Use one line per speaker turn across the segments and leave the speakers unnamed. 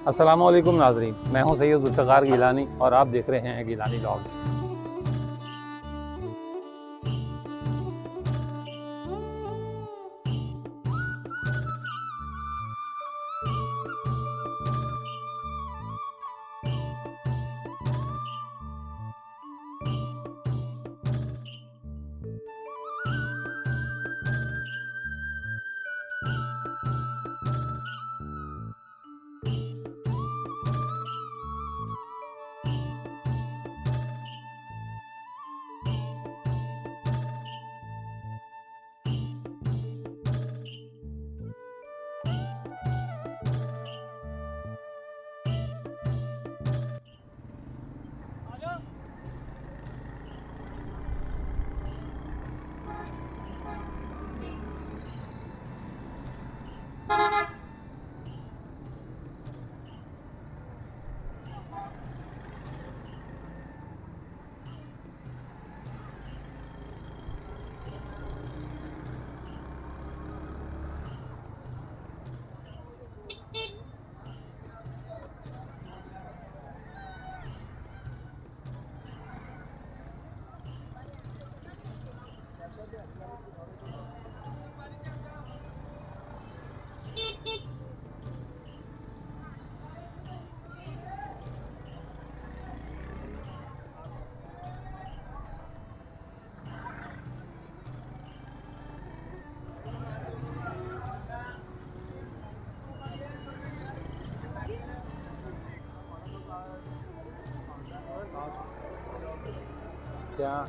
अस्सलामुअलैकुम नाज़रीन, मैं हूं सैयद ज़ुल्फ़िकार गिलानी और आप देख रहे हैं गिलानी व्लॉग्स। क्या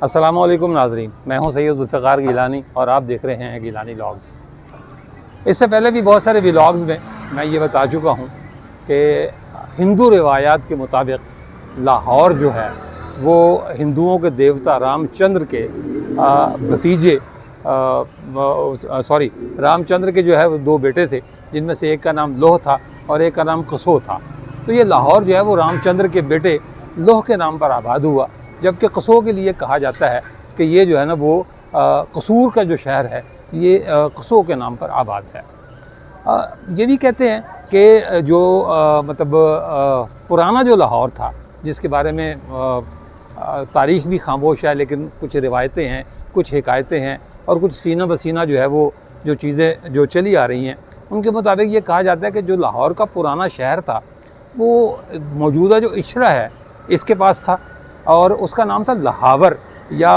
अस्सलामुअलैकुम नाज़रीन, मैं हूं सैयद ज़ुल्फ़िकार गिलानी और आप देख रहे हैं गिलानी व्लॉग्स। इससे पहले भी बहुत सारे व्लॉग्स में मैं ये बता चुका हूं कि हिंदू रिवायात के मुताबिक लाहौर जो है वो हिंदुओं के देवता रामचंद्र के भतीजे रामचंद्र के जो है वो दो बेटे थे, जिनमें से एक का नाम लोह था और एक का नाम कसो था। तो ये लाहौर जो है वो रामचंद्र के बेटे लोह के नाम पर आबाद हुआ, जबकि कसो के लिए कहा जाता है कि ये जो है ना वो कसूर का जो शहर है ये कसो के नाम पर आबाद है। ये भी कहते हैं कि जो पुराना जो लाहौर था, जिसके बारे में तारीख़ भी खामोश है, लेकिन कुछ रिवायतें हैं, कुछ हिकायतें हैं और कुछ सीना बसीना जो है वो जो चीज़ें जो चली आ रही हैं, उनके मुताबिक ये कहा जाता है कि जो लाहौर का पुराना शहर था वो मौजूदा जो इशरा है इसके पास था और उसका नाम था लहावर या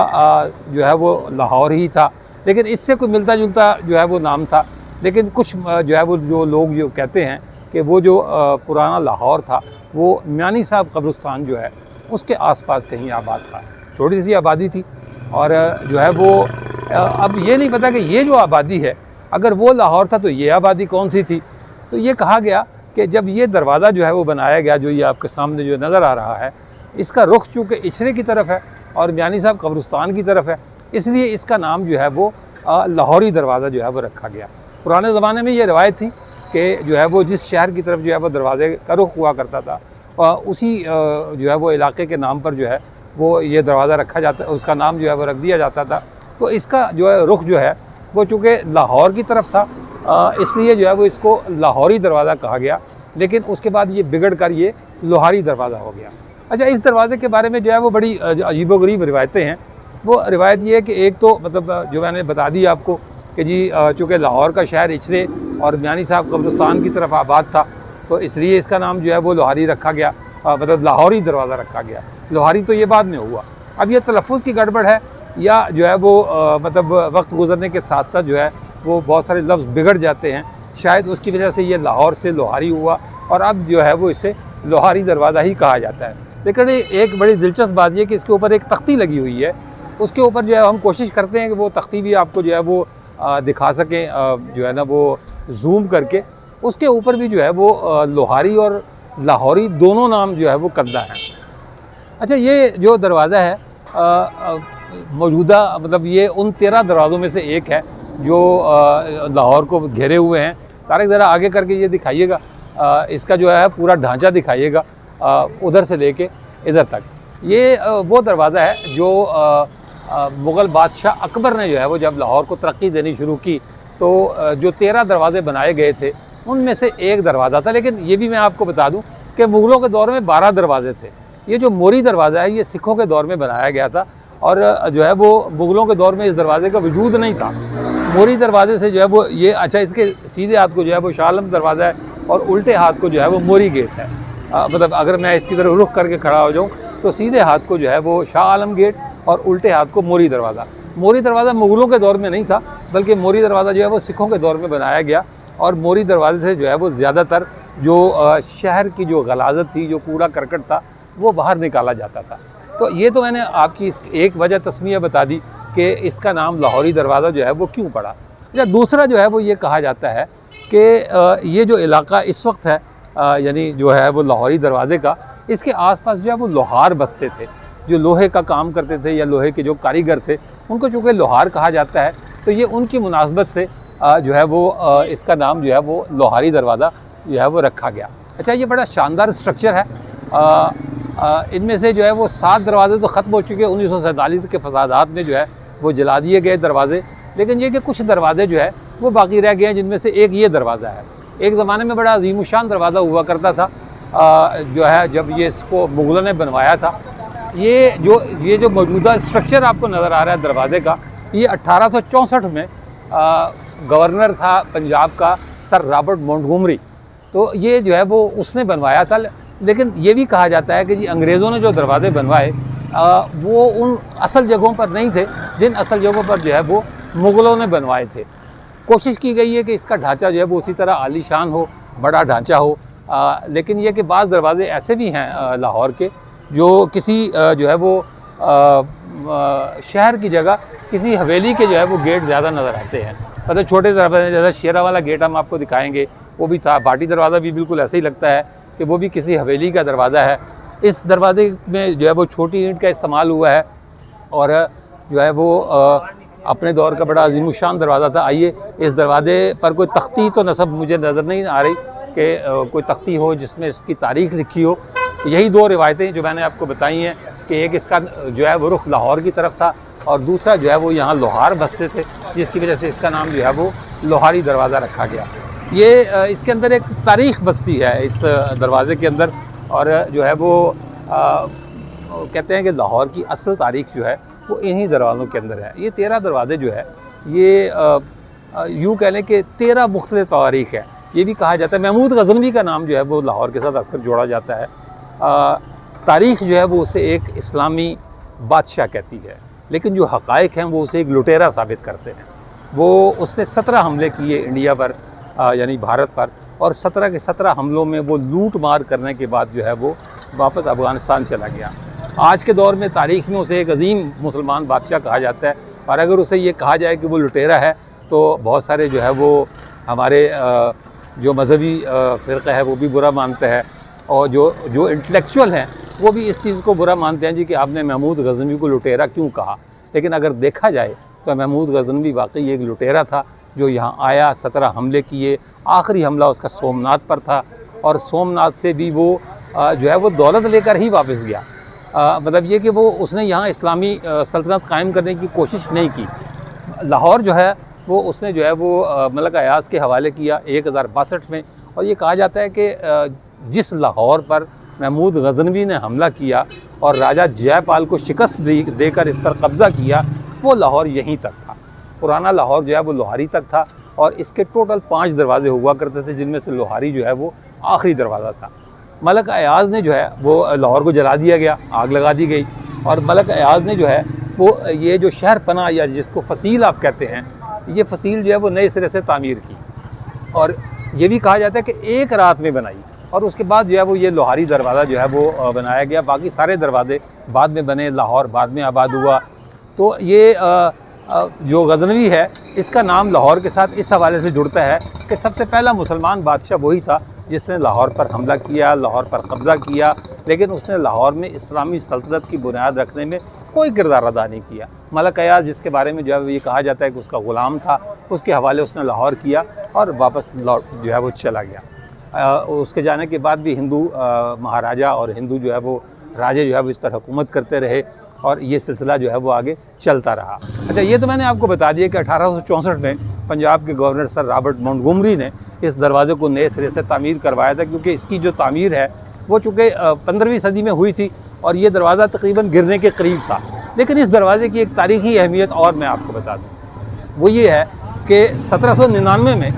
जो है वो लाहौर ही था, लेकिन इससे कोई मिलता जुलता जो है वो नाम था। लेकिन कुछ जो है वो जो लोग जो कहते हैं कि वो जो पुराना लाहौर था वो मियानी साहब कब्रिस्तान जो है उसके आसपास कहीं आबाद था, छोटी सी आबादी थी। और जो है वो अब ये नहीं पता कि ये जो आबादी है अगर वो लाहौर था तो ये आबादी कौन सी थी। तो ये कहा गया कि जब ये दरवाज़ा जो है वो बनाया गया, जो ये आपके सामने जो नज़र आ रहा है, इसका रुख चूँकि इशरे की तरफ है और मियानी साहब कब्रिस्तान की तरफ है, इसलिए इसका नाम जो है वो लाहौरी दरवाज़ा जो है वो रखा गया। पुराने ज़माने में ये रवायत थी कि जो है वो जिस शहर की तरफ जो है वो दरवाज़े का रुख हुआ करता था, उसी जो है वो इलाके के नाम पर जो है वो ये दरवाज़ा रखा जाता, उसका नाम जो है वो रख दिया जाता था। तो इसका जो है रुख जो है वो चूँकि लाहौर की तरफ था इसलिए जो है वो इसको लाहौरी दरवाज़ा कहा गया, लेकिन उसके बाद ये बिगड़ कर ये लोहारी दरवाज़ा हो गया। अच्छा, इस दरवाज़े के बारे में जो है वो बड़ी अजीबोगरीब रिवायतें हैं। वो रिवायत ये है कि एक तो मतलब जो मैंने बता दी आपको कि जी चूँकि लाहौर का शहर इचरे और मियानी साहब कब्रिस्तान की तरफ आबाद था, तो इसलिए इसका नाम जो है वो लोहारी रखा गया, मतलब लाहौरी दरवाज़ा रखा गया। लोहारी तो ये बाद में हुआ। अब ये तलफ़्फ़ुज़ की गड़बड़ है या जो है वो मतलब वक्त गुजरने के साथ साथ जो है वो बहुत सारे लफ्ज़ बिगड़ जाते हैं, शायद उसकी वजह से ये लाहौर से लोहारी हुआ और अब जो है वो इसे लोहारी दरवाज़ा ही कहा जाता है। लेकिन एक बड़ी दिलचस्प बात यह कि इसके ऊपर एक तख्ती लगी हुई है, उसके ऊपर जो है हम कोशिश करते हैं कि वो तख्ती भी आपको जो है वो दिखा सकें, जो है ना वो जूम करके। उसके ऊपर भी जो है वो लोहारी और लाहौरी दोनों नाम जो है वो करदा हैं। अच्छा, ये जो दरवाज़ा है मौजूदा मतलब ये उन 13 दरवाज़ों में से एक है जो लाहौर को घेरे हुए हैं। तारिक ज़रा आगे करके ये दिखाइएगा, इसका जो है पूरा ढांचा दिखाइएगा उधर से लेके इधर तक। ये वो दरवाज़ा है जो मुग़ल बादशाह अकबर ने जो है वो जब लाहौर को तरक्की देनी शुरू की तो जो 13 दरवाज़े बनाए गए थे उनमें से एक दरवाज़ा था। लेकिन ये भी मैं आपको बता दूं कि मुग़लों के दौर में 12 दरवाज़े थे। ये जो मोरी दरवाज़ा है ये सिखों के दौर में बनाया गया था और जो है वो मुग़लों के दौर में इस दरवाज़े का वजूद नहीं था। मोरी दरवाज़े से जो है वो ये, अच्छा, इसके सीधे हाथ को जो है वो शाह आलम दरवाज़ा है और उल्टे हाथ को जो है वो मोरी गेट है। मतलब अगर मैं इसकी तरफ रुख करके खड़ा हो जाऊँ तो सीधे हाथ को जो है वो शाह आलम गेट और उल्टे हाथ को मोरी दरवाज़ा। मोरी दरवाज़ा मुग़लों के दौर में नहीं था, बल्कि मोरी दरवाज़ा जो है वो सिखों के दौर में बनाया गया और मोरी दरवाज़े से जो है वो ज़्यादातर जो शहर की जो गलाजत थी, जो कूड़ा करकट था, वो बाहर निकाला जाता था। तो ये तो मैंने आपकी एक वजह तस्मीया बता दी कि इसका नाम लाहौरी दरवाज़ा जो है वो क्यों पड़ा। या दूसरा जो है वो ये कहा जाता है कि ये जो इलाका इस वक्त है यानी जो है वो लाहौरी दरवाज़े का, इसके आसपास जो है वो लोहार बसते थे, जो लोहे का काम करते थे या लोहे के जो कारीगर थे, उनको चूँकि लोहार कहा जाता है तो ये उनकी मुनासबत से जो है वो इसका नाम जो है वो लोहारी दरवाज़ा जो है वो रखा गया। अच्छा, ये बड़ा शानदार स्ट्रक्चर है। इनमें से जो है वो 7 दरवाजे तो ख़त्म हो चुके हैं 1947 के फसादात में, जो है वो जला दिए गए दरवाजे। लेकिन ये कि कुछ दरवाजे जो है वो बाकी रह गए हैं, जिनमें से एक ये दरवाज़ा है। एक ज़माने में बड़ा अजीमुशान दरवाज़ा हुआ करता था, जो है जब ये इसको मुग़लों ने बनवाया था। ये जो मौजूदा स्ट्रक्चर आपको नज़र आ रहा है दरवाज़े का, ये 1864 में गवर्नर था पंजाब का सर रॉबर्ट मॉन्टगोमरी, तो ये जो है वो उसने बनवाया था। लेकिन ये भी कहा जाता है कि जी अंग्रेज़ों ने जो दरवाज़े बनवाए वो उन असल जगहों पर नहीं थे जिन असल जगहों पर जो है वो मुग़लों ने बनवाए थे। कोशिश की गई है कि इसका ढांचा जो है वो उसी तरह आलीशान हो, बड़ा ढांचा हो, लेकिन ये कि बाज़ दरवाज़े ऐसे भी हैं लाहौर के जो किसी जो है वो शहर की जगह किसी हवेली के जो है वो गेट ज़्यादा नज़र आते हैं। मतलब छोटे दरवाजे, जैसा शेरा वाला गेट हम आपको दिखाएंगे वो भी था, भाटी दरवाज़ा भी बिल्कुल ऐसे ही लगता है कि वो भी किसी हवेली का दरवाज़ा है। इस दरवाज़े में जो है वो छोटी ईंट का इस्तेमाल हुआ है और जो है वो अपने दौर का बड़ा अजीमुशान दरवाज़ा था। आइए, इस दरवाज़े पर कोई तख्ती तो नस्ब मुझे नज़र नहीं आ रही कि कोई तख्ती हो जिसमें इसकी तारीख़ लिखी हो। यही 2 रिवायतें जो मैंने आपको बताई हैं कि एक इसका जो है वो रुख लाहौर की तरफ था और दूसरा जो है वो यहाँ लोहार बसते थे, जिसकी वजह से इसका नाम जो है वो लोहारी दरवाज़ा रखा गया। ये इसके अंदर एक तारीख़ बसती है इस दरवाज़े के अंदर, और जो है वो कहते हैं कि लाहौर की असल तारीख़ जो है वो इन्हीं दरवाज़ों के अंदर है। ये 13 दरवाज़े जो है ये यूँ कह लें कि 13 मुख्तलिफ़ तारीख़ है। ये भी कहा जाता है, महमूद गज़नवी का नाम जो है वो लाहौर के साथ अक्सर जोड़ा जाता है। तारीख़ जो है वो उसे एक इस्लामी बादशाह कहती है, लेकिन जो हक़ाइक़ हैं वो उसे एक लुटेरा साबित करते हैं। वो उसने 17 हमले किए इंडिया पर यानी भारत पर, और 17 के 17 हमलों में वो लूट मार करने के बाद जो है वो वापस अफ़गानिस्तान चला गया। आज के दौर में तारीख़ में उसे एक अजीम मुसलमान बादशाह कहा जाता है, और अगर उसे ये कहा जाए कि वो लुटेरा है तो बहुत सारे जो है वो हमारे जो मज़हबी फ़िरक़ा है वो भी बुरा मानते हैं, और जो इंटेलेक्चुअल हैं वो भी इस चीज़ को बुरा मानते हैं जी कि आपने महमूद गज़नवी को लुटेरा क्यों कहा। लेकिन अगर देखा जाए तो महमूद गज़नवी वाकई एक लुटेरा था जो यहाँ आया, 17 हमले किए। आखिरी हमला उसका सोमनाथ पर था, और सोमनाथ से भी वो जो है वो दौलत लेकर ही वापस गया। मतलब ये कि वो उसने यहाँ इस्लामी सल्तनत कायम करने की कोशिश नहीं की। लाहौर जो है वो उसने जो है वो मलक अयाज़ के हवाले किया 1062 में। और ये कहा जाता है कि जिस लाहौर पर महमूद गज़नवी ने हमला किया और राजा जयपाल को शिकस्त देकर इस पर कब्ज़ा किया, वो लाहौर यहीं तक था। पुराना लाहौर जो है वो लोहारी तक था और इसके टोटल 5 दरवाज़े हुआ करते थे, जिनमें से लोहारी जो है वो आखिरी दरवाज़ा था। मलक अयाज़ ने जो है वो लाहौर को जला दिया गया, आग लगा दी गई, और मलक अयाज़ ने जो है वो ये जो शहर पना या जिसको फसील आप कहते हैं, ये फसील जो है वो नए सिरे से तामीर की, और ये भी कहा जाता है कि एक रात में बनाई, और उसके बाद जो है वो ये लोहारी दरवाज़ा जो है वो बनाया गया। बाकी सारे दरवाजे बाद में बने, लाहौर बाद में आबाद हुआ। तो ये जो गज़नवी है इसका नाम लाहौर के साथ इस हवाले से जुड़ता है कि सबसे पहला मुसलमान बादशाह वही था जिसने लाहौर पर हमला किया, लाहौर पर कब्ज़ा किया, लेकिन उसने लाहौर में इस्लामी सल्तनत की बुनियाद रखने में कोई किरदार अदा नहीं किया। मलक अयाज़ जिसके बारे में जो है ये कहा जाता है कि उसका ग़ुलाम था, उसके हवाले उसने लाहौर किया और वापस जो है वो चला गया। उसके जाने के बाद भी हिंदू महाराजा और हिंदू जो है वो राजे जो है वो इस पर हुकूमत करते रहे और ये सिलसिला जो है वो आगे चलता रहा। अच्छा, ये तो मैंने आपको बता दिया कि 1864 में पंजाब के गवर्नर सर रॉबर्ट मॉन्टगोमरी ने इस दरवाज़े को नए सिरे से तामीर करवाया था, क्योंकि इसकी जो तामीर है वो चूँकि 15वीं सदी में हुई थी और ये दरवाज़ा तकरीबन गिरने के करीब था। लेकिन इस दरवाज़े की एक तारीख़ी अहमियत और मैं आपको बता दूँ, वो ये है कि 1799 में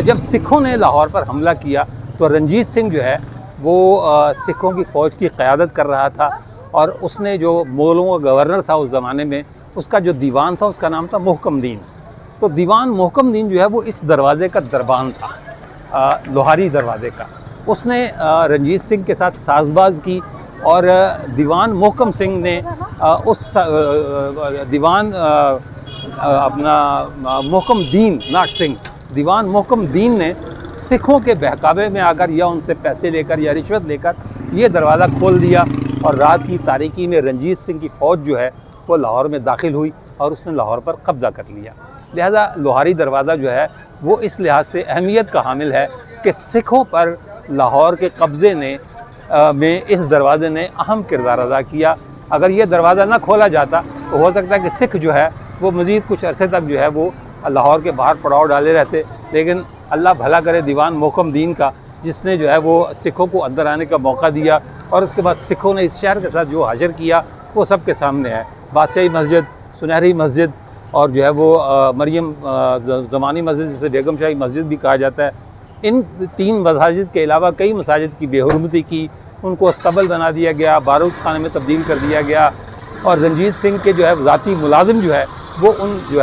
जब सिखों ने लाहौर पर हमला किया तो रंजीत सिंह जो है वो सिखों की फ़ौज की क़यादत कर रहा था, और उसने जो मुग़लों का गवर्नर था उस ज़माने में, उसका जो दीवान था उसका नाम था मोहकम दीन। तो दीवान मोहकम दीन जो है वो इस दरवाज़े का दरबान था, लोहारी दरवाज़े का। उसने रंजीत सिंह के साथ साजबाज की और दीवान मोहकम सिंह ने उस दीवान अपना मोहकम दीन नाट सिंह, दीवान मोहकम दीन ने सिखों के बहकावे में आकर या उनसे पैसे लेकर या रिश्वत लेकर ये दरवाज़ा खोल दिया, और रात की तारीकी में रंजीत सिंह की फ़ौज जो है वो लाहौर में दाखिल हुई और उसने लाहौर पर कब्ज़ा कर लिया। लिहाजा लोहारी दरवाज़ा जो है वो इस लिहाज से अहमियत का हामिल है कि सिखों पर लाहौर के कब्ज़े ने में इस दरवाज़े ने अहम किरदार अदा किया। अगर ये दरवाज़ा ना खोला जाता तो हो सकता है कि सिख जो है वो मज़ीद कुछ अरसे तक जो है वो लाहौर के बाहर पड़ाव डाले रहते, लेकिन अल्लाह भला करे दीवान मोहकम दीन का, जिसने जो है वो सिखों को अंदर आने का मौका दिया, और उसके बाद सिखों ने इस शहर के साथ जो हाजिर किया वो सब के सामने है। बादशाही मस्जिद, सुनहरी मस्जिद और जो है वो मरियम ज़मानी मस्जिद, जिसे बेगम शाही मस्जिद भी कहा जाता है, इन 3 मसाजिद के अलावा कई मसाजिद की बेहुरमती की, उनको अस्तबल बना दिया गया, बारूद खाने में तब्दील कर दिया गया, और रंजीत सिंह के जो है ज़ाती मुलाजिम जो है वो उन जो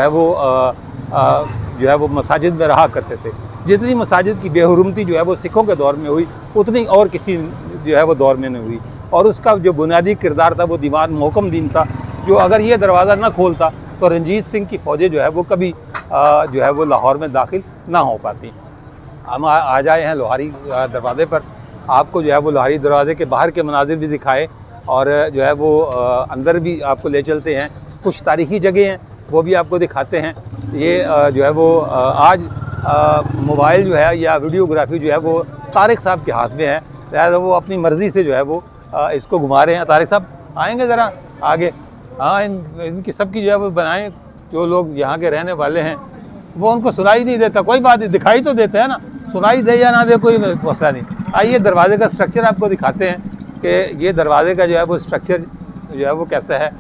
है वो मसाजिद में रहा करते थे। जितनी मसाजिद की बेहुरमती जो है वो सिखों के दौर में हुई, उतनी और किसी जो है वो दौर में नहीं हुई, और उसका जो बुनियादी किरदार था वो दीवान मोहकम दीन था, जो अगर ये दरवाज़ा ना खोलता तो रंजीत सिंह की फ़ौजें जो है वो कभी जो है वो लाहौर में दाखिल ना हो पाती। हम आ जाए हैं लोहारी दरवाज़े पर, आपको जो है वो लोहारी दरवाज़े के बाहर के मनाजिर भी दिखाए और जो है वो अंदर भी आपको ले चलते हैं। कुछ तारीख़ी जगह हैं वो भी आपको दिखाते हैं। ये जो है वो आज मोबाइल जो है या वीडियोग्राफी जो है वो तारिक साहब के हाथ में है, लिहाजा वो अपनी मर्ज़ी से जो है वो इसको घुमा रहे हैं। तारिक साहब आएंगे ज़रा आगे? हाँ, इनकी सबकी जो है वो बनाएं, जो लोग यहाँ के रहने वाले हैं वो उनको सुनाई नहीं देता, कोई बात नहीं, दिखाई तो देते हैं ना, सुनाई दे या ना दे कोई मसला नहीं। आइए दरवाज़े का स्ट्रक्चर आपको दिखाते हैं कि ये दरवाज़े का जो है वो स्ट्रक्चर जो है वो कैसा है।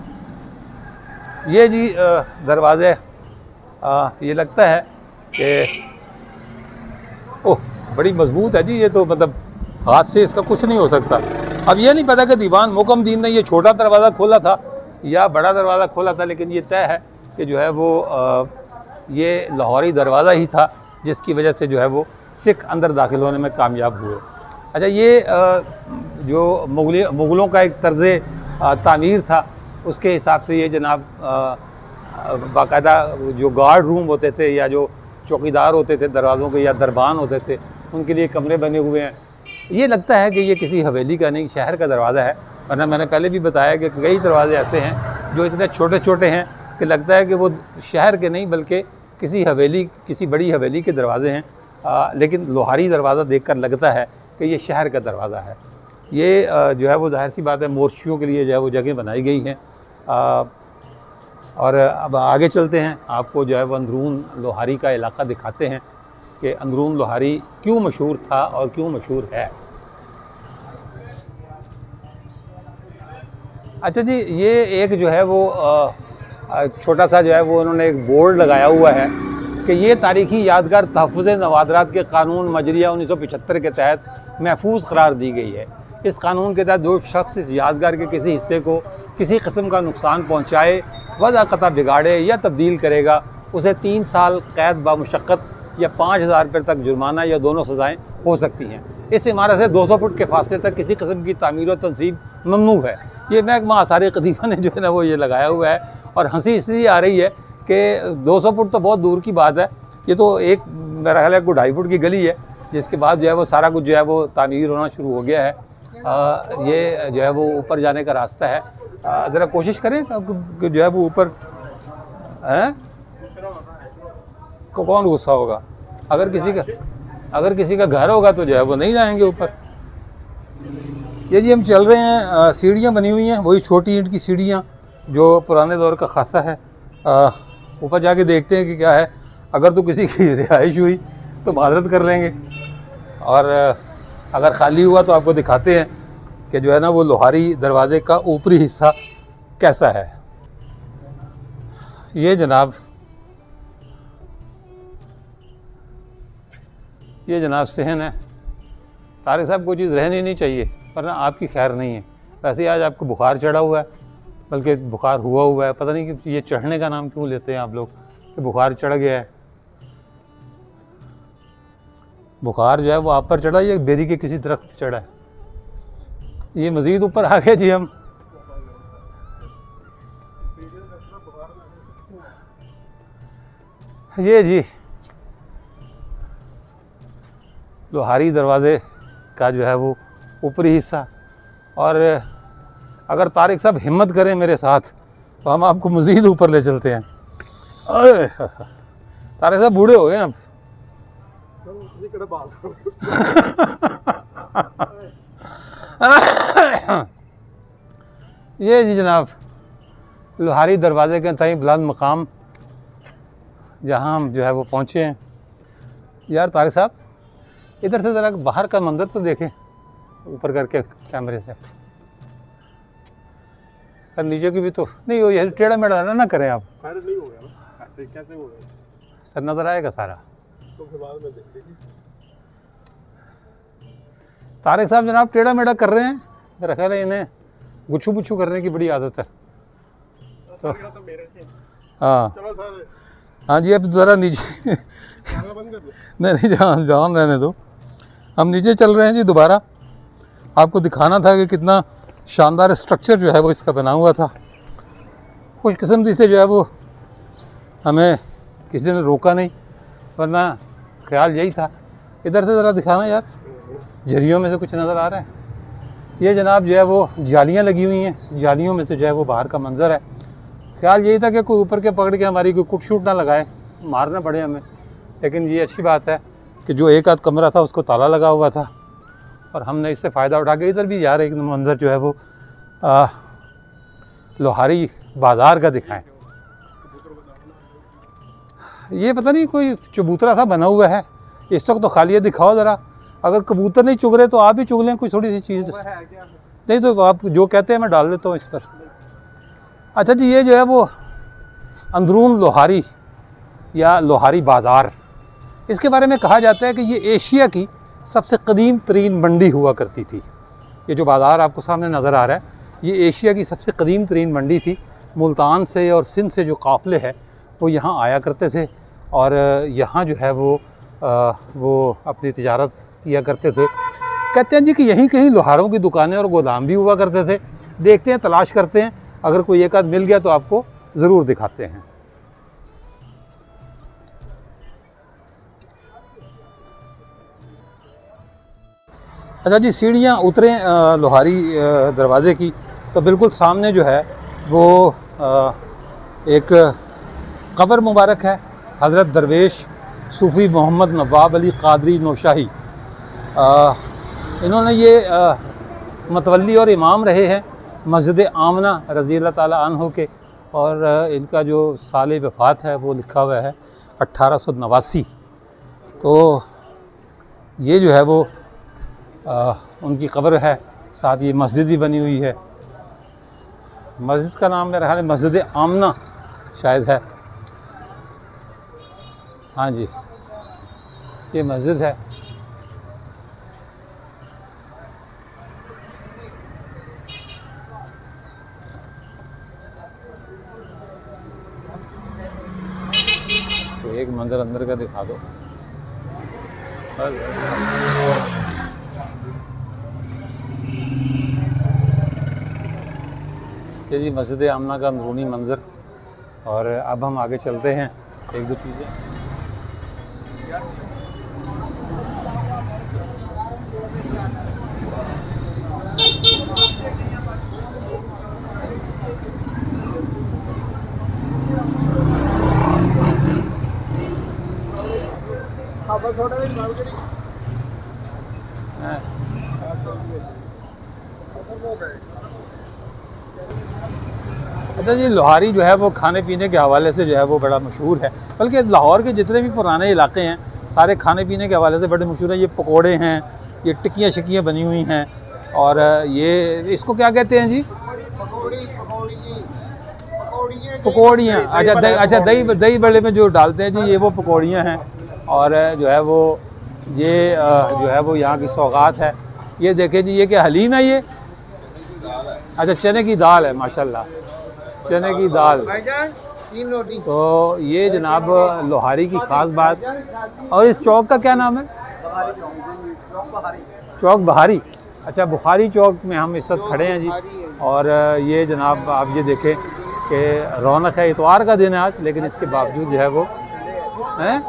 ये जी दरवाज़े ये लगता है कि ओह बड़ी मजबूत है जी, ये तो मतलब हाथ से इसका कुछ नहीं हो सकता। अब ये नहीं पता कि दीवान मोहकम दीन ने ये छोटा दरवाज़ा खोला था या बड़ा दरवाज़ा खोला था, लेकिन ये तय है कि जो है वो ये लाहौरी दरवाज़ा ही था जिसकी वजह से जो है वो सिख अंदर दाखिल होने में कामयाब हुए। अच्छा, ये जो मुग़लों का एक तर्ज़ तामीर था, उसके हिसाब से ये जनाब बाकायदा जो गार्ड रूम होते थे या जो चौकीदार होते थे दरवाज़ों के या दरबान होते थे, उनके लिए कमरे बने हुए हैं। ये लगता है कि ये किसी हवेली का नहीं, शहर का दरवाज़ा है, वरना मैंने पहले भी बताया कि कई दरवाजे ऐसे हैं जो इतने छोटे छोटे हैं कि लगता है कि वो शहर के नहीं बल्कि किसी हवेली, किसी बड़ी हवेली के दरवाजे हैं। लेकिन लोहारी दरवाज़ा देखकर लगता है कि ये शहर का दरवाज़ा है। ये जो है वो जाहिर सी बात है मोर्शियों के लिए जो है वो जगह बनाई गई हैं। और अब आगे चलते हैं, आपको जो है वो अंदरून लोहारी का इलाका दिखाते हैं कि अंदरून लोहारी क्यों मशहूर था और क्यों मशहूर है। अच्छा जी, ये एक जो है वो छोटा सा जो है वो उन्होंने एक बोर्ड लगाया हुआ है कि ये तारीखी यादगार तहफ़्फ़ुज़ नवादरात के कानून मजरिया 1975 के तहत महफूज करार दी गई है। इस कानून के तहत जो शख्स इस यादगार के किसी हिस्से को किसी किस्म का नुकसान पहुँचाए, वज़ाक़ता बिगाड़े या तब्दील करेगा, उसे 3 साल कैद बामुशक्क़त या 5,000 रुपये तक जुर्माना या दोनों सज़ाएँ हो सकती हैं। इस इमारत से 200 फुट के फासले तक किसी किस्म की तामीर और तनसीब ममनू है। ये महकमा आसार कदीमा ने जो है ना वो ये लगाया हुआ है, और हंसी इसलिए आ रही है कि 200 फुट तो बहुत दूर की बात है, ये तो एक मेरा ख्याल है 2.5 फुट की गली है, जिसके बाद जो है वो सारा कुछ जो है वो तामीर होना शुरू हो गया है। ये जो है वो ऊपर जाने का रास्ता है। ज़रा कोशिश करें कि जो है वो ऊपर हैं को कौन गुस्सा होगा। अगर किसी का घर होगा तो जो है वो नहीं जाएंगे ऊपर। ये जी हम चल रहे हैं, सीढ़ियाँ बनी हुई हैं, वही छोटी ईंट की सीढ़ियाँ जो पुराने दौर का खासा है। ऊपर जाके देखते हैं कि क्या है। अगर तो किसी की रिहाइश हुई तो माजरत कर लेंगे, और अगर ख़ाली हुआ तो आपको दिखाते हैं कि जो है ना वो लोहारी दरवाज़े का ऊपरी हिस्सा कैसा है। ये जनाब सहन है। तारिक साहब, कोई चीज़ रहनी नहीं चाहिए, वरना आपकी खैर नहीं है। वैसे आज आपको बुखार चढ़ा हुआ है, बल्कि बुखार हुआ है, पता नहीं कि ये चढ़ने का नाम क्यों लेते हैं आप लोग, कि बुखार चढ़ गया है। बुखार जो है वो आप पर चढ़ा या बेरी के किसी दरख्त पर चढ़ा है। ये मज़ीद ऊपर आ गए जी हम। ये जी लोहारी दरवाज़े का जो है वो ऊपरी हिस्सा, और अगर तारिक साहब हिम्मत करें मेरे साथ तो हम आपको मज़ीद ऊपर ले चलते हैं। तारिक साहब बूढ़े हो गए अब। ये जी जनाब लोहारी दरवाज़े के तय बुलंद मकाम जहाँ हम जो है वो पहुँचे हैं। यार तारिक साहब, इधर से ज़रा बाहर का मंजर तो देखें ऊपर करके कैमरे से। सर नीचे की भी तो नहीं हो, यही टेढ़ा मेढ़ा ना करें आप। नहीं हो गया ना, ऐसे कैसे हो गया? सर नज़र आएगा सारा तो फिर बाद में देख लीजिए। तारिक साहब जनाब टेढ़ा मेढ़ा कर रहे हैं, मेरा ख्याल है इन्हें गुच्छू बुच्छू करने की बड़ी आदत है। तो हाँ जी, अब ज़रा नीचे नहीं जान रहने दो। हम नीचे चल रहे हैं जी दोबारा। आपको दिखाना था कि कितना शानदार स्ट्रक्चर जो है वो इसका बना हुआ था। खुशकिस्मती से जो है वो हमें किसी ने रोका नहीं, वरना ख्याल यही था। इधर से ज़रा दिखाना यार, झरियों में से कुछ नज़र आ रहा है। ये जनाब जो है वो जालियाँ लगी हुई हैं, जालियों में से जो है वो बाहर का मंज़र है। ख्याल यही था कि कोई ऊपर के पकड़ के हमारी कोई कुट शूट ना लगाए, मारना पड़े हमें। लेकिन ये अच्छी बात है कि जो एक आध कमरा था उसको ताला लगा हुआ था, और हमने इससे फ़ायदा उठा के इधर भी यार एक मंज़र जो है वो लोहारी बाज़ार का दिखाएं। ये पता नहीं कोई चबूतरा सा बना हुआ है, इस वक्त तो खाली है, दिखाओ ज़रा। अगर कबूतर नहीं चुग रहे तो आप ही चुग लें कोई थोड़ी सी चीज़। नहीं तो आप जो कहते हैं मैं डाल देता हूँ इस पर। अच्छा जी, ये जो है वो अंदरून लोहारी या लोहारी बाज़ार, इसके बारे में कहा जाता है कि ये एशिया की सबसे कदीम तरीन मंडी हुआ करती थी। ये जो बाज़ार आपको सामने नज़र आ रहा है, ये एशिया की सबसे कदीम तरीन मंडी थी। मुल्तान से और सिंध से जो काफ़िले हैं वो यहाँ आया करते थे, और यहाँ जो है वो अपनी तिजारत किया करते थे। कहते हैं जी कि यहीं कहीं लोहारों की दुकानें और गोदाम भी हुआ करते थे। देखते हैं, तलाश करते हैं, अगर कोई एक आध मिल गया तो आपको ज़रूर दिखाते हैं। अच्छा जी, सीढ़ियाँ उतरे लोहारी दरवाज़े की, तो बिल्कुल सामने जो है वो एक कब्र मुबारक है, हज़रत दरवेश सूफ़ी मोहम्मद नवाब अली क़ादरी नौशाही। इन्होंने ये मतवली और इमाम रहे हैं मस्जिद आमना रज़ी अल्लाह ताला अन्हु के, और इनका जो साल वफ़ात है वो लिखा हुआ है 1889। तो ये जो है वो उनकी कब्र है, साथ ये मस्जिद भी बनी हुई है। मस्जिद का नाम मेरा ख्याल है मस्जिद आमना शायद है। हाँ जी, ये मस्जिद है। तो एक मंजर अंदर का दिखा दो। ये जी मस्जिद आमना का अंदरूनी मंजर। और अब हम आगे चलते हैं, एक दो चीज़ें। अच्छा जी, लोहारी जो है वो खाने पीने के हवाले से जो है वो बड़ा मशहूर है। बल्कि लाहौर के जितने भी पुराने इलाके हैं सारे खाने पीने के हवाले से बड़े मशहूर हैं। ये पकोड़े हैं, ये टिक्कियाँ शिक्कियाँ बनी हुई हैं। और ये इसको क्या कहते हैं जी? पकौड़ियाँ। अच्छा, दही बड़े में जो डालते हैं जी, ये वो पकौड़ियाँ हैं। और जो है वो ये जो है वो यहाँ की सौगात है। ये देखें जी, ये क्या हलीम है ये? अच्छा, चने की दाल है, माशाल्लाह, चने की दाल। तो ये जनाब लोहारी की ख़ास बात। और इस चौक का क्या नाम है? चौक बहारी। अच्छा, बुखारी चौक में हम इस वक्त खड़े हैं जी। और ये जनाब आप ये देखें कि रौनक है। इतवार का दिन है आज, लेकिन इसके बावजूद जो है वो हैं,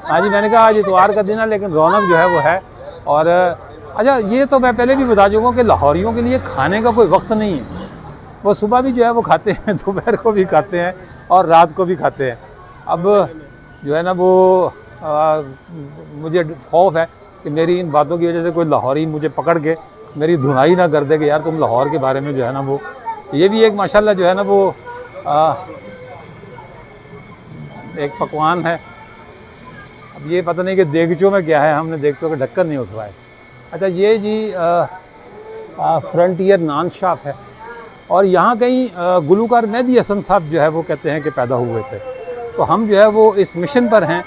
हाँ जी, मैंने कहा आज इतवार का दिन है लेकिन रौनक जो है वो है। और अच्छा, ये तो मैं पहले भी बता चुका हूँ कि लाहौरियों के लिए खाने का कोई वक्त नहीं है। वो सुबह भी जो है वो खाते हैं, दोपहर को भी खाते हैं और रात को भी खाते हैं। अब जो है ना वो मुझे खौफ है कि मेरी इन बातों की वजह से कोई लाहौरी मुझे पकड़ के मेरी धुनाई ना कर दे कि यार तुम लाहौर के बारे में जो है ना वो। ये भी एक माशाल्लाह जो है ना वो एक पकवान है। अब ये पता नहीं कि देगचों में क्या है, हमने देगचों के ढक्कन नहीं उठवाए। अच्छा, ये जी फ्रंटियर नान शॉप है। और यहाँ कहीं गुलूकार मेहदी हसन साहब जो है वो कहते हैं कि पैदा हुए थे। तो हम जो है वो इस मिशन पर हैं।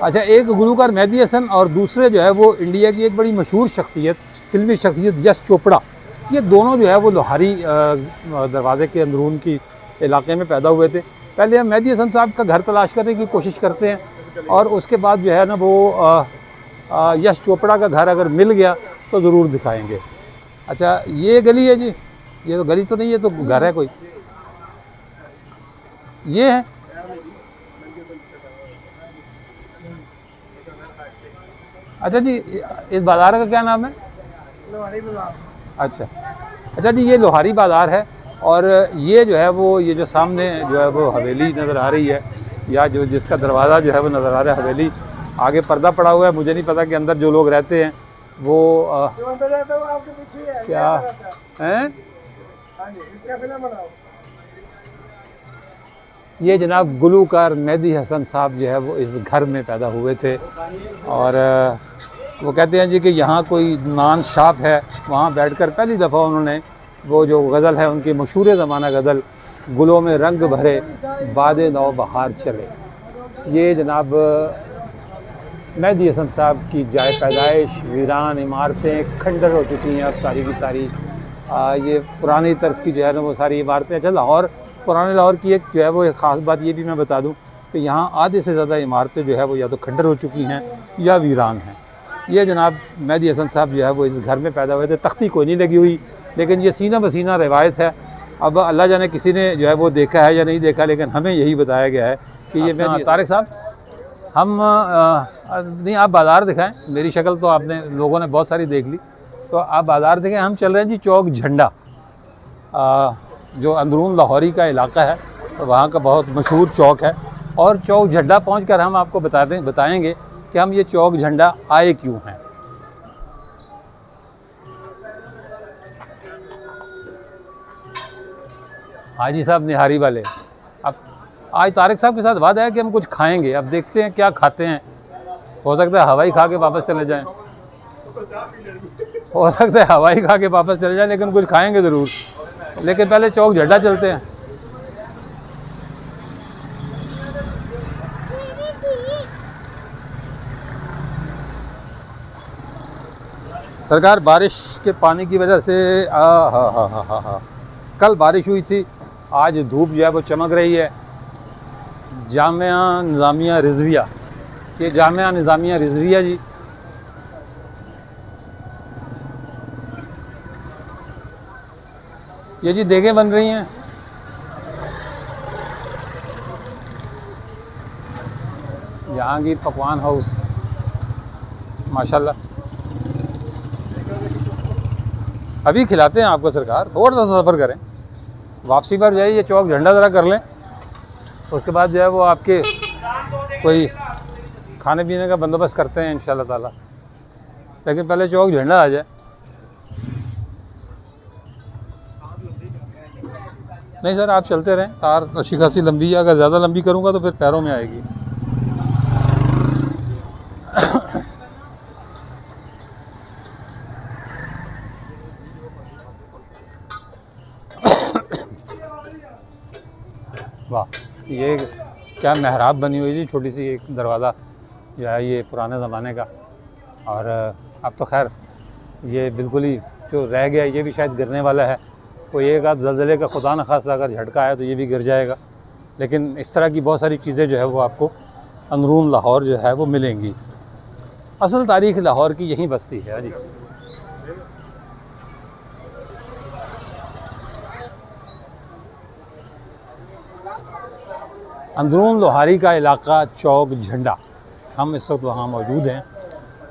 अच्छा, एक गुलूकार मेहदी हसन और दूसरे जो है वो इंडिया की एक बड़ी मशहूर शख्सियत, फिल्मी शख्सियत यश चोपड़ा, ये दोनों जो है वो लोहारी दरवाज़े के अंदरून की इलाके में पैदा हुए थे। पहले हम मेहदी हसन साहब का घर तलाश करने की कोशिश करते हैं और उसके बाद जो है ना वो यश चोपड़ा का घर अगर मिल गया तो ज़रूर दिखाएंगे। अच्छा, ये गली है जी, ये तो गली तो नहीं, ये तो घर है कोई। ये है अच्छा जी, इस बाज़ार का क्या नाम है? लोहारी बाज़ार। अच्छा जी, ये लोहारी बाज़ार है। और ये जो है वो ये जो सामने जो है वो हवेली नज़र आ रही है, या जो जिसका दरवाज़ा जो है वो नज़र आ रहा है हवेली, आगे पर्दा पड़ा हुआ है। मुझे नहीं पता कि अंदर जो लोग रहते हैं वो जो अंदर रहता है वो आपके पीछे है क्या हैं? ये जनाब गुलूकार मेहदी हसन साहब जो है वो इस घर में पैदा हुए थे। और वो कहते हैं जी कि यहाँ कोई नान शॉप है, वहाँ बैठकर पहली दफ़ा उन्होंने वो जो गज़ल है उनकी मशहूर ज़माना गज़ल, गुलों में रंग भरे बादे नौ बहार चले, ये जनाब मेहदी हसन साहब की जाए पैदाइश। वीरान इमारतें खंडर हो चुकी हैं अब सारी की सारी। ये पुरानी तर्ज की जो है ना वो सारी इमारतें। अच्छा, लाहौर, पुराने लाहौर की एक जो है वो एक ख़ास बात ये भी मैं बता दूं कि यहाँ आधे से ज़्यादा इमारतें जो है वो या तो खंडर हो चुकी हैं या वीरान हैं। ये जनाब मेहदी हसन साहब जो है वो इस घर में पैदा हुए थे। तख्ती कोई नहीं लगी हुई, लेकिन ये सीना बसीना रिवायत है। अब अल्लाह जाने किसी ने जो है वो देखा है या नहीं देखा, लेकिन हमें यही बताया गया है कि ये मेहदी। तारिक साहब, हम नहीं, आप बाज़ार दिखाएं। मेरी शक्ल तो आपने लोगों ने बहुत सारी देख ली, तो आप बाज़ार देखें। हम चल रहे हैं जी चौक झंडा, जो अंदरून लाहौरी का इलाका है, तो वहाँ का बहुत मशहूर चौक है। और चौक झंडा पहुंचकर हम आपको बताएंगे कि हम ये चौक झंडा आए क्यों हैं। हाजी साहब निहारी वाले। अब आज तारिक साहब के साथ वादा है कि हम कुछ खाएंगे, अब देखते हैं क्या खाते हैं। हो सकता है हवाई खा के वापस चले जाएं, हो सकता है हवाई खा के वापस चले जाएं, लेकिन कुछ खाएंगे ज़रूर। लेकिन पहले चौक झंडा चलते हैं। सरकार, बारिश के पानी की वजह से हा, कल बारिश हुई थी, आज धूप जो है वो चमक रही है। जामिया निज़ामिया रिज़विया, ये जामिया निज़ामिया रिज़विया जी, ये जी देगें बन रही हैं। जहांगीर पकवान हाउस, माशाल्लाह। अभी खिलाते हैं आपको सरकार, थोड़ा सा सफ़र करें, वापसी पर जाइए ये चौक झंडा ज़रा कर लें, उसके बाद जो है वो आपके कोई खाने पीने का बंदोबस्त करते हैं इंशाल्लाह ताला। लेकिन पहले चौक झंडा आ जाए। नहीं सर, आप चलते रहें, तार अच्छी खासी लंबी है, अगर ज़्यादा लंबी करूँगा तो फिर पैरों में आएगी। वाह, ये क्या मेहराब बनी हुई जी, छोटी सी एक दरवाज़ा जो है ये पुराने ज़माने का। और अब तो खैर ये बिल्कुल ही जो रह गया, ये भी शायद गिरने वाला है। कोई एक आध ज़लज़ले का खुदा न खासा अगर झटका है तो ये भी गिर जाएगा। लेकिन इस तरह की बहुत सारी चीज़ें जो है वो आपको अंदरून लाहौर जो है वो मिलेंगी। असल तारीख़ लाहौर की यहीं बस्ती है जी। अंदरून लोहारी का इलाका चौक झंडा, हम इस वक्त वहाँ मौजूद हैं।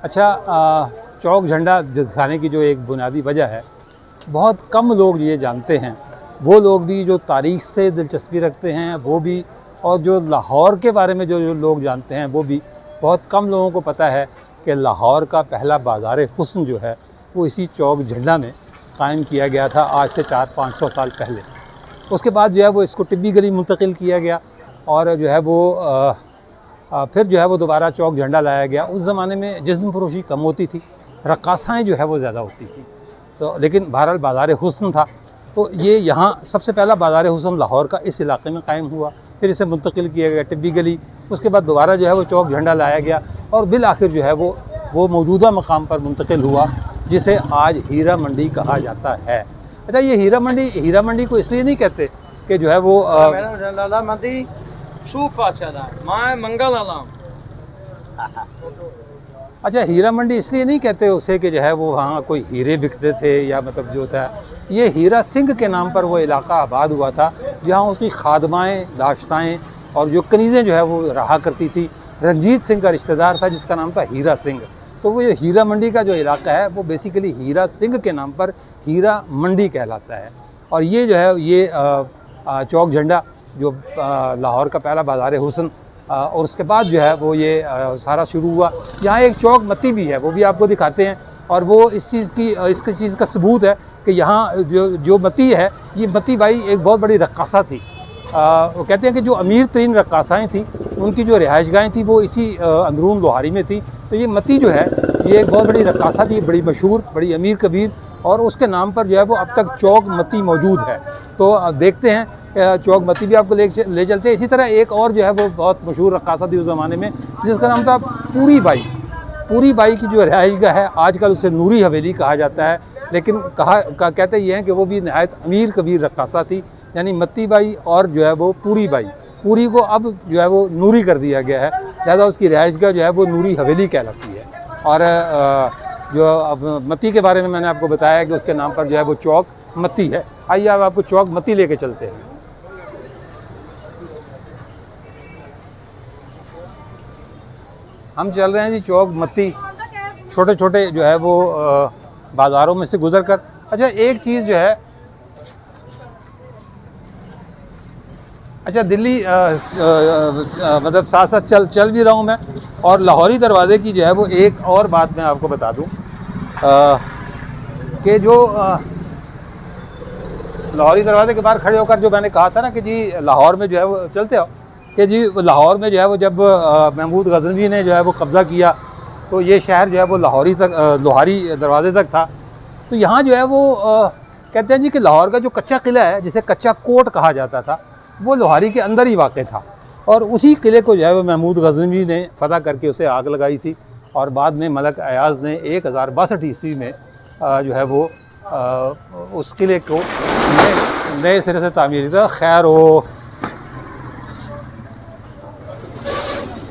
अच्छा, चौक झंडा दिखाने की जो एक बुनियादी वजह है, बहुत कम लोग ये जानते हैं, वो लोग भी जो तारीख़ से दिलचस्पी रखते हैं वो भी, और जो लाहौर के बारे में जो लोग जानते हैं वो भी। बहुत कम लोगों को पता है कि लाहौर का पहला बाज़ार हुस्न जो है वो इसी चौक झंडा में कायम किया गया था, आज से 400-500 साल पहले। उसके बाद जो है वो इसको टिब्बी गली मुंतकिल किया गया, और जो है वो फिर जो है वो दोबारा चौक झंडा लाया गया। उस ज़माने में जिस्म फरोशी कम होती थी, रक्कासाएँ जो है वो ज़्यादा होती थी, तो लेकिन बहरहाल बाज़ार हुस्न था। तो ये यहाँ सबसे पहला बाज़ार हुस्न लाहौर का इस इलाके में कायम हुआ, फिर इसे मुंतकिल किया गया टिब्बी गली, उसके बाद दोबारा जो है वो चौक झंडा लाया गया, और बिल आखिर जो है वो मौजूदा मकाम पर मुंतकिल हुआ, जिसे आज हीरा मंडी कहा जाता है। अच्छा, ये हीरा मंडी को इसलिए नहीं कहते कि जो है वो अच्छा, हीरा मंडी इसलिए नहीं कहते उसे कि जो है वो वहाँ कोई हीरे बिकते थे, या मतलब जो था, ये हीरा सिंह के नाम पर वो इलाका आबाद हुआ था, जहाँ उसकी खादमाएँ, दाश्ताएँ और जो कनीज़ें जो है वो रहा करती थी। रंजीत सिंह का रिश्तेदार था जिसका नाम था हीरा सिंह। तो वो ये हीरा मंडी का जो इलाका है वो बेसिकली हीरा सिंह के नाम पर हीरा मंडी कहलाता है। और ये जो है ये चौक झंडा जो लाहौर का पहला बाज़ार हुस्न, और उसके बाद जो है वो ये सारा शुरू हुआ। यहाँ एक चौक मती भी है, वो भी आपको दिखाते हैं, और वो इस चीज़ का सबूत है कि यहाँ जो मती है, ये मती बाई एक बहुत बड़ी रक्कासा थी। वो कहते हैं कि जो अमीर तरीन रक्कासाएँ थीं, उनकी जो रिहाइशगाहें थी वो इसी अंदरून लोहारी में थी। तो ये मती जो है ये एक बहुत बड़ी रक्कासा थी, बड़ी मशहूर, बड़ी अमीर कबीर, और उसके नाम पर जो है वो अब तक चौक मती मौजूद है। तो देखते हैं, चौक मती भी आपको ले चलते हैं। इसी तरह एक और जो है वो बहुत मशहूर रक्कासा थी उस ज़माने में, जिसका नाम था पूरी बाई। पूरी बाई की जो रिहाइशगाह है आजकल उसे नूरी हवेली कहा जाता है, लेकिन कहते ये हैं कि वो भी नहायत अमीर कबीर रक्कासा थी, यानी मती बाई और जो है वो पूरी बाई। पूरी को अब जो है वो नूरी कर दिया गया है, लिहाजा उसकी रिहाइशगाह जो है वो नूरी हवेली कहलाती है। और जो अब मती के बारे में मैंने आपको बताया कि उसके नाम पर जो है वो चौक मती है। आइए अब आपको चौक मती लेके चलते हैं। हम चल रहे हैं जी चौक मती, छोटे छोटे जो है वो बाज़ारों में से गुज़र कर। अच्छा, एक चीज़ जो है, अच्छा दिल्ली मतलब साथ साथ चल भी रहा हूँ मैं, और लाहौरी दरवाज़े की जो है वो एक और बात मैं आपको बता दूँ कि जो लाहौरी दरवाजे के बाहर खड़े होकर जो मैंने कहा था ना कि जी लाहौर में जो है वो चलते हो कि जी लाहौर में जो है वो जब महमूद गजनवी ने जो है वो कब्ज़ा किया तो ये शहर जो है वो लोहारी दरवाजे तक था। तो यहाँ जो है वो कहते हैं जी कि लाहौर का जो कच्चा किला है जिसे कच्चा कोट कहा जाता था वो लोहारी के अंदर ही वाक़ था और उसी किले को जो है वो महमूद गजनवी ने फ़तह करके उसे आग लगाई थी और बाद में मलक अयाज़ ने 1062 ईस्वी में जो है वो उस किले को नए सिरे से तामीर किया। खैर वो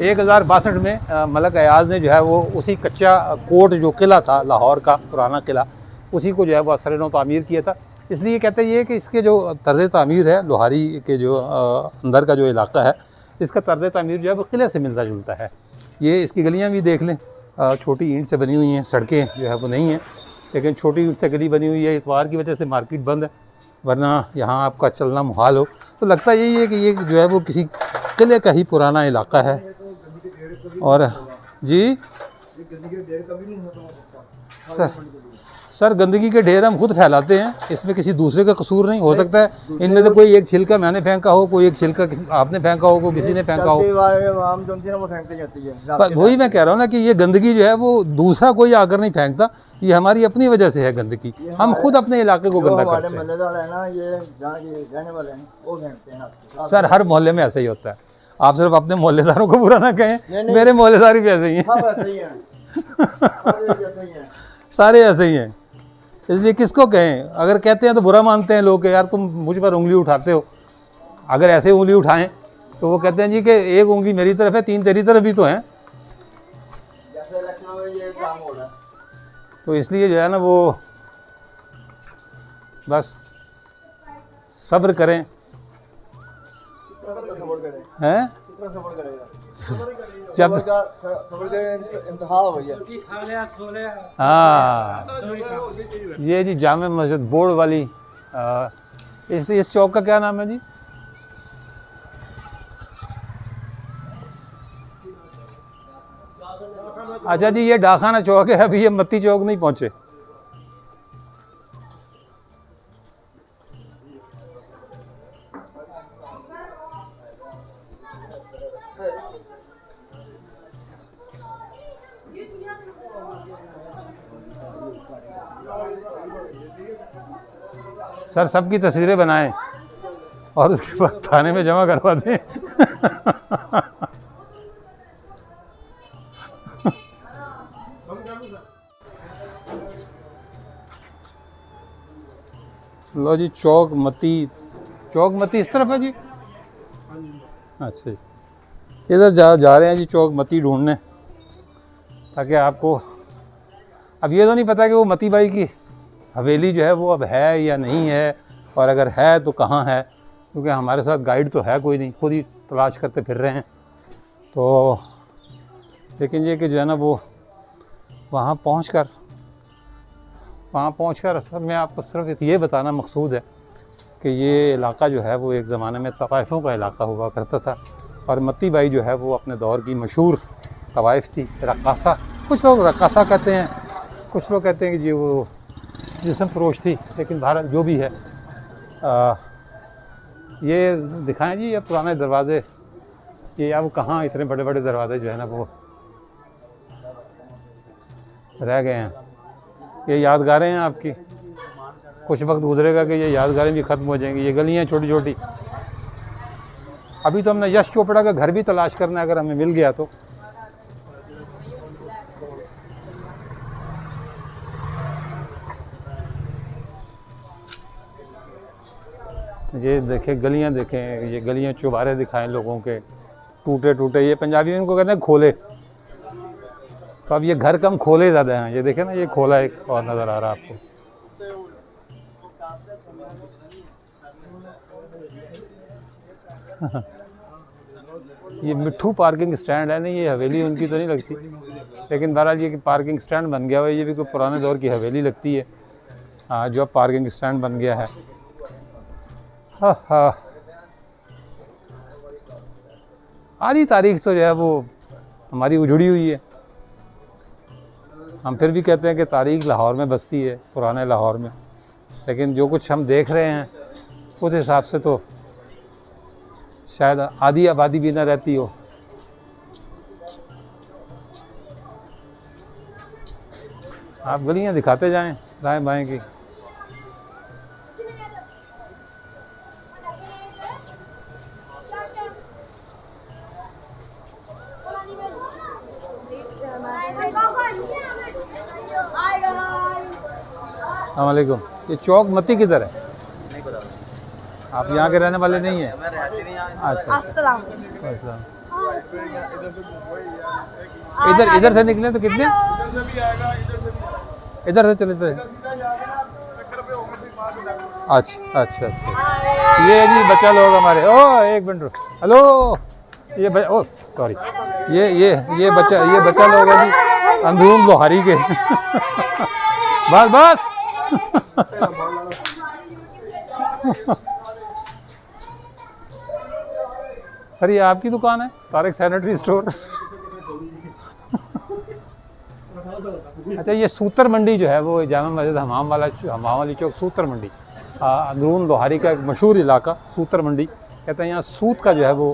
1062 में मलक अयाज़ ने जो है वो उसी कच्चा कोट जो किला था लाहौर का पुराना किला उसी को जो है वो असर नौ तामीर किया था। इसलिए कहते हैं ये कि इसके जो तर्ज़ तामीर है लोहारी के जो अंदर का जो इलाका है इसका तर्ज़ तामीर जो है वो किले से मिलता जुलता है। ये इसकी गलियाँ भी देख लें, छोटी ईंट से बनी हुई हैं, सड़कें जो है वो नहीं हैं लेकिन छोटी ईंट से गली बनी हुई है। इतवार की वजह से मार्केट बंद है वरना यहाँ आपका चलना मुहाल हो। तो लगता यही है कि ये जो है वो किसी किले का ही पुराना इलाका है। और जी सर गंदगी के ढेर हम खुद फैलाते हैं, इसमें किसी दूसरे का कसूर नहीं हो सकता है। इनमें से कोई एक छिलका मैंने फेंका हो, कोई एक छिलका आपने फेंका हो, कोई किसी ने फेंका हो। वही मैं कह रहा हूँ ना कि ये गंदगी जो है वो दूसरा कोई आकर नहीं फेंकता, ये हमारी अपनी वजह से है गंदगी। हम खुद अपने इलाके को गंदा करते हैं। सर हर मोहल्ले में ऐसा ही होता है, आप सिर्फ अपने मोहल्लेदारों को बुरा ना कहें, मेरे मोहल्लेदार भी ऐसे ही हैं, सारे ऐसे ही हैं। इसलिए किसको कहें, अगर कहते हैं तो बुरा मानते हैं लोग कि यार तुम मुझ पर उंगली उठाते हो। अगर ऐसे उंगली उठाएं तो वो कहते हैं जी कि एक उंगली मेरी तरफ है, 3 तेरी तरफ भी तो हैं। तो इसलिए जो है ना वो बस सब्र करें हैं। जब हाँ ये जी जामे मस्जिद बोर्ड वाली इस चौक का क्या नाम है जी? अच्छा जी ये डाखाना चौक है, अभी ये मत्ती चौक नहीं पहुंचे। सर सबकी तस्वीरें बनाएं और उसके बाद थाने में जमा करवा दें। लो जी चौक मती इस तरफ है जी। अच्छा इधर जा रहे हैं जी चौक मती ढूंढने, ताकि आपको अब ये तो नहीं पता कि वो मती बाई की हवेली जो है वो अब है या नहीं है, और अगर है तो कहाँ है, क्योंकि हमारे साथ गाइड तो है कोई नहीं, खुद ही तलाश करते फिर रहे हैं। तो लेकिन ये कि जो है ना वो वहाँ पहुँचकर असल में आपको सिर्फ ये बताना मकसूद है कि ये इलाका जो है वो एक ज़माने में तवाइफ़ों का इलाका हुआ करता था। और मत्ती बाई जो है वो अपने दौर की मशहूर तवाइफ़ थी, रक्कासा। कुछ लोग रक्कासा कहते हैं, कुछ लोग कहते हैं कि जी वो जिस्म फरोश थी, लेकिन बहरहाल जो भी है ये दिखाएं जी ये पुराने दरवाज़े, ये अब कहाँ इतने बड़े बड़े दरवाज़े जो है ना वो रह गए हैं। ये यादगारें हैं आपकी, कुछ वक्त गुजरेगा कि ये यादगारें भी ख़त्म हो जाएंगी। ये गलियाँ छोटी छोटी, अभी तो हमने यश चोपड़ा का घर भी तलाश करना है, अगर हमें मिल गया तो। ये देखें गलियां, देखें ये गलियां, चुबारे दिखाएं लोगों के टूटे टूटे। ये पंजाबी में इनको कहते हैं खोले, तो अब ये घर कम खोले ज़्यादा हैं। ये देखें ना ये खोला एक और नज़र आ रहा है आपको। ये मिट्ठू पार्किंग स्टैंड है, नहीं ये हवेली उनकी तो नहीं लगती, लेकिन बहरहाल ये कि पार्किंग स्टैंड बन गया हुआ है, ये भी कोई पुराने दौर की हवेली लगती है। हाँ जो अब पार्किंग स्टैंड बन गया है। हाँ आधी तारीख तो जो है वो हमारी उजड़ी हुई है। हम फिर भी कहते हैं कि तारीख लाहौर में बसती है, पुराने लाहौर में, लेकिन जो कुछ हम देख रहे हैं उस हिसाब से तो शायद आधी आबादी भी ना रहती हो। आप गलियां दिखाते जाएं दाएं बाएं की। अस्सलामुअलैकुम। ये चौक मती किधर है?
नहीं पता।
आप यहाँ के रहने वाले नहीं हैं?
मैं रहती नहीं यहाँ।
अच्छा,
अस्सलाम।
अच्छा। इधर इधर से निकले तो कितने? इधर से चले थे। अच्छा अच्छा अच्छा। ये जी बच्चा लोग हमारे। ओ एक मिनट रुक। हेलो। ये ओ सॉरी। ये बच्चा लोग है जी अंदरून लोहारी के। बस बस। सर ये आपकी दुकान है तारिक सैनिटरी स्टोर? अच्छा, ये सूतर मंडी जो है वो जामा मस्जिद हमाम वाली चौक सूतर मंडी, अंदरून लोहारी का एक मशहूर इलाका सूतर मंडी कहते हैं। यहाँ सूत का जो है वो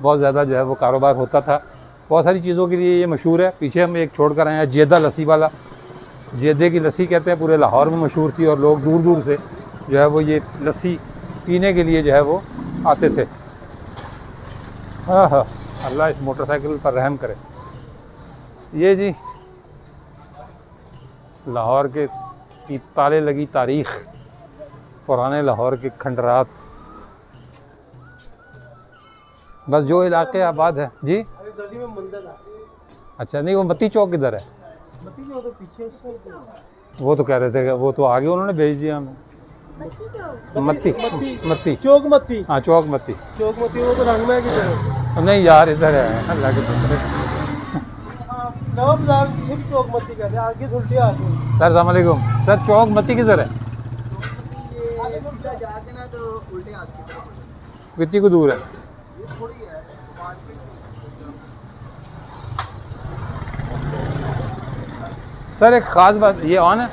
बहुत ज़्यादा जो है वो कारोबार होता था। बहुत सारी चीज़ों के लिए ये मशहूर है। पीछे हम एक छोड़ कर आए हैं जेदा लस्सी वाला। जेदे की लस्सी कहते हैं, पूरे लाहौर में मशहूर थी और लोग दूर दूर से जो है वो ये लस्सी पीने के लिए जो है वो आते थे। हाँ हाँ, अल्लाह इस मोटरसाइकिल पर रहम करे। ये जी लाहौर के की ताले लगी तारीख़, पुराने लाहौर के खंडरात। बस जो इलाके आबाद है जी। अच्छा, नहीं वो मती चौक किधर है? वो तो कह रहे थे कि वो तो आगे उन्होंने भेज दिया हमें। मत्ती
चौक मत्ती।
हाँ चौक मत्ती।
वो तो रंग में किधर है?
नहीं यार इधर है अल्लाह के बंदे।
नवा बाजार सिर्फ चौक मत्ती कहते हैं, आगे सुल्टी आते हैं।
सर अस्सलाम वालेकुम। सर चौक मत्ती किधर है?
आगे सुल्टा जाके ना तो उल्टे हाथ की तरफ।
कितनी को दूर है?
थोड़ी है 5 मिनट।
सर एक ख़ास बात ये ऑन है,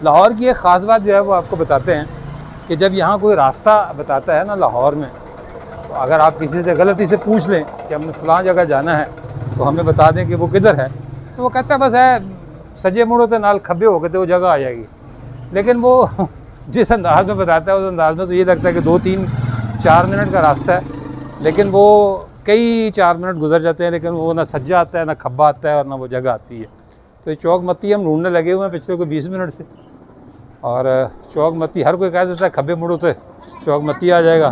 लाहौर की एक ख़ास बात जो है वो आपको बताते हैं कि जब यहाँ कोई रास्ता बताता है ना लाहौर में, तो अगर आप किसी से गलती से पूछ लें कि हमने फ़लाँ जगह जाना है तो हमें बता दें कि वो किधर है, तो वो कहता है बस है सजे मुड़ो तो नाल खब्बे हो गए तो वो जगह आ जाएगी। लेकिन वो जिस अंदाज में बताता है उस अंदाज में तो ये लगता है कि 2-3-4 मिनट का रास्ता है, लेकिन वो कई 4 मिनट गुजर जाते हैं, लेकिन वो ना सज्जा आता है ना खब्बा आता है और ना वो जगह आती है। तो ये चौक मत्ती हम ढूंढने लगे हुए हैं पिछले कोई 20 मिनट से। और चौक मत्ती हर कोई कह देता है खब्बे मुड़ो तो चौक मत्ती आ जाएगा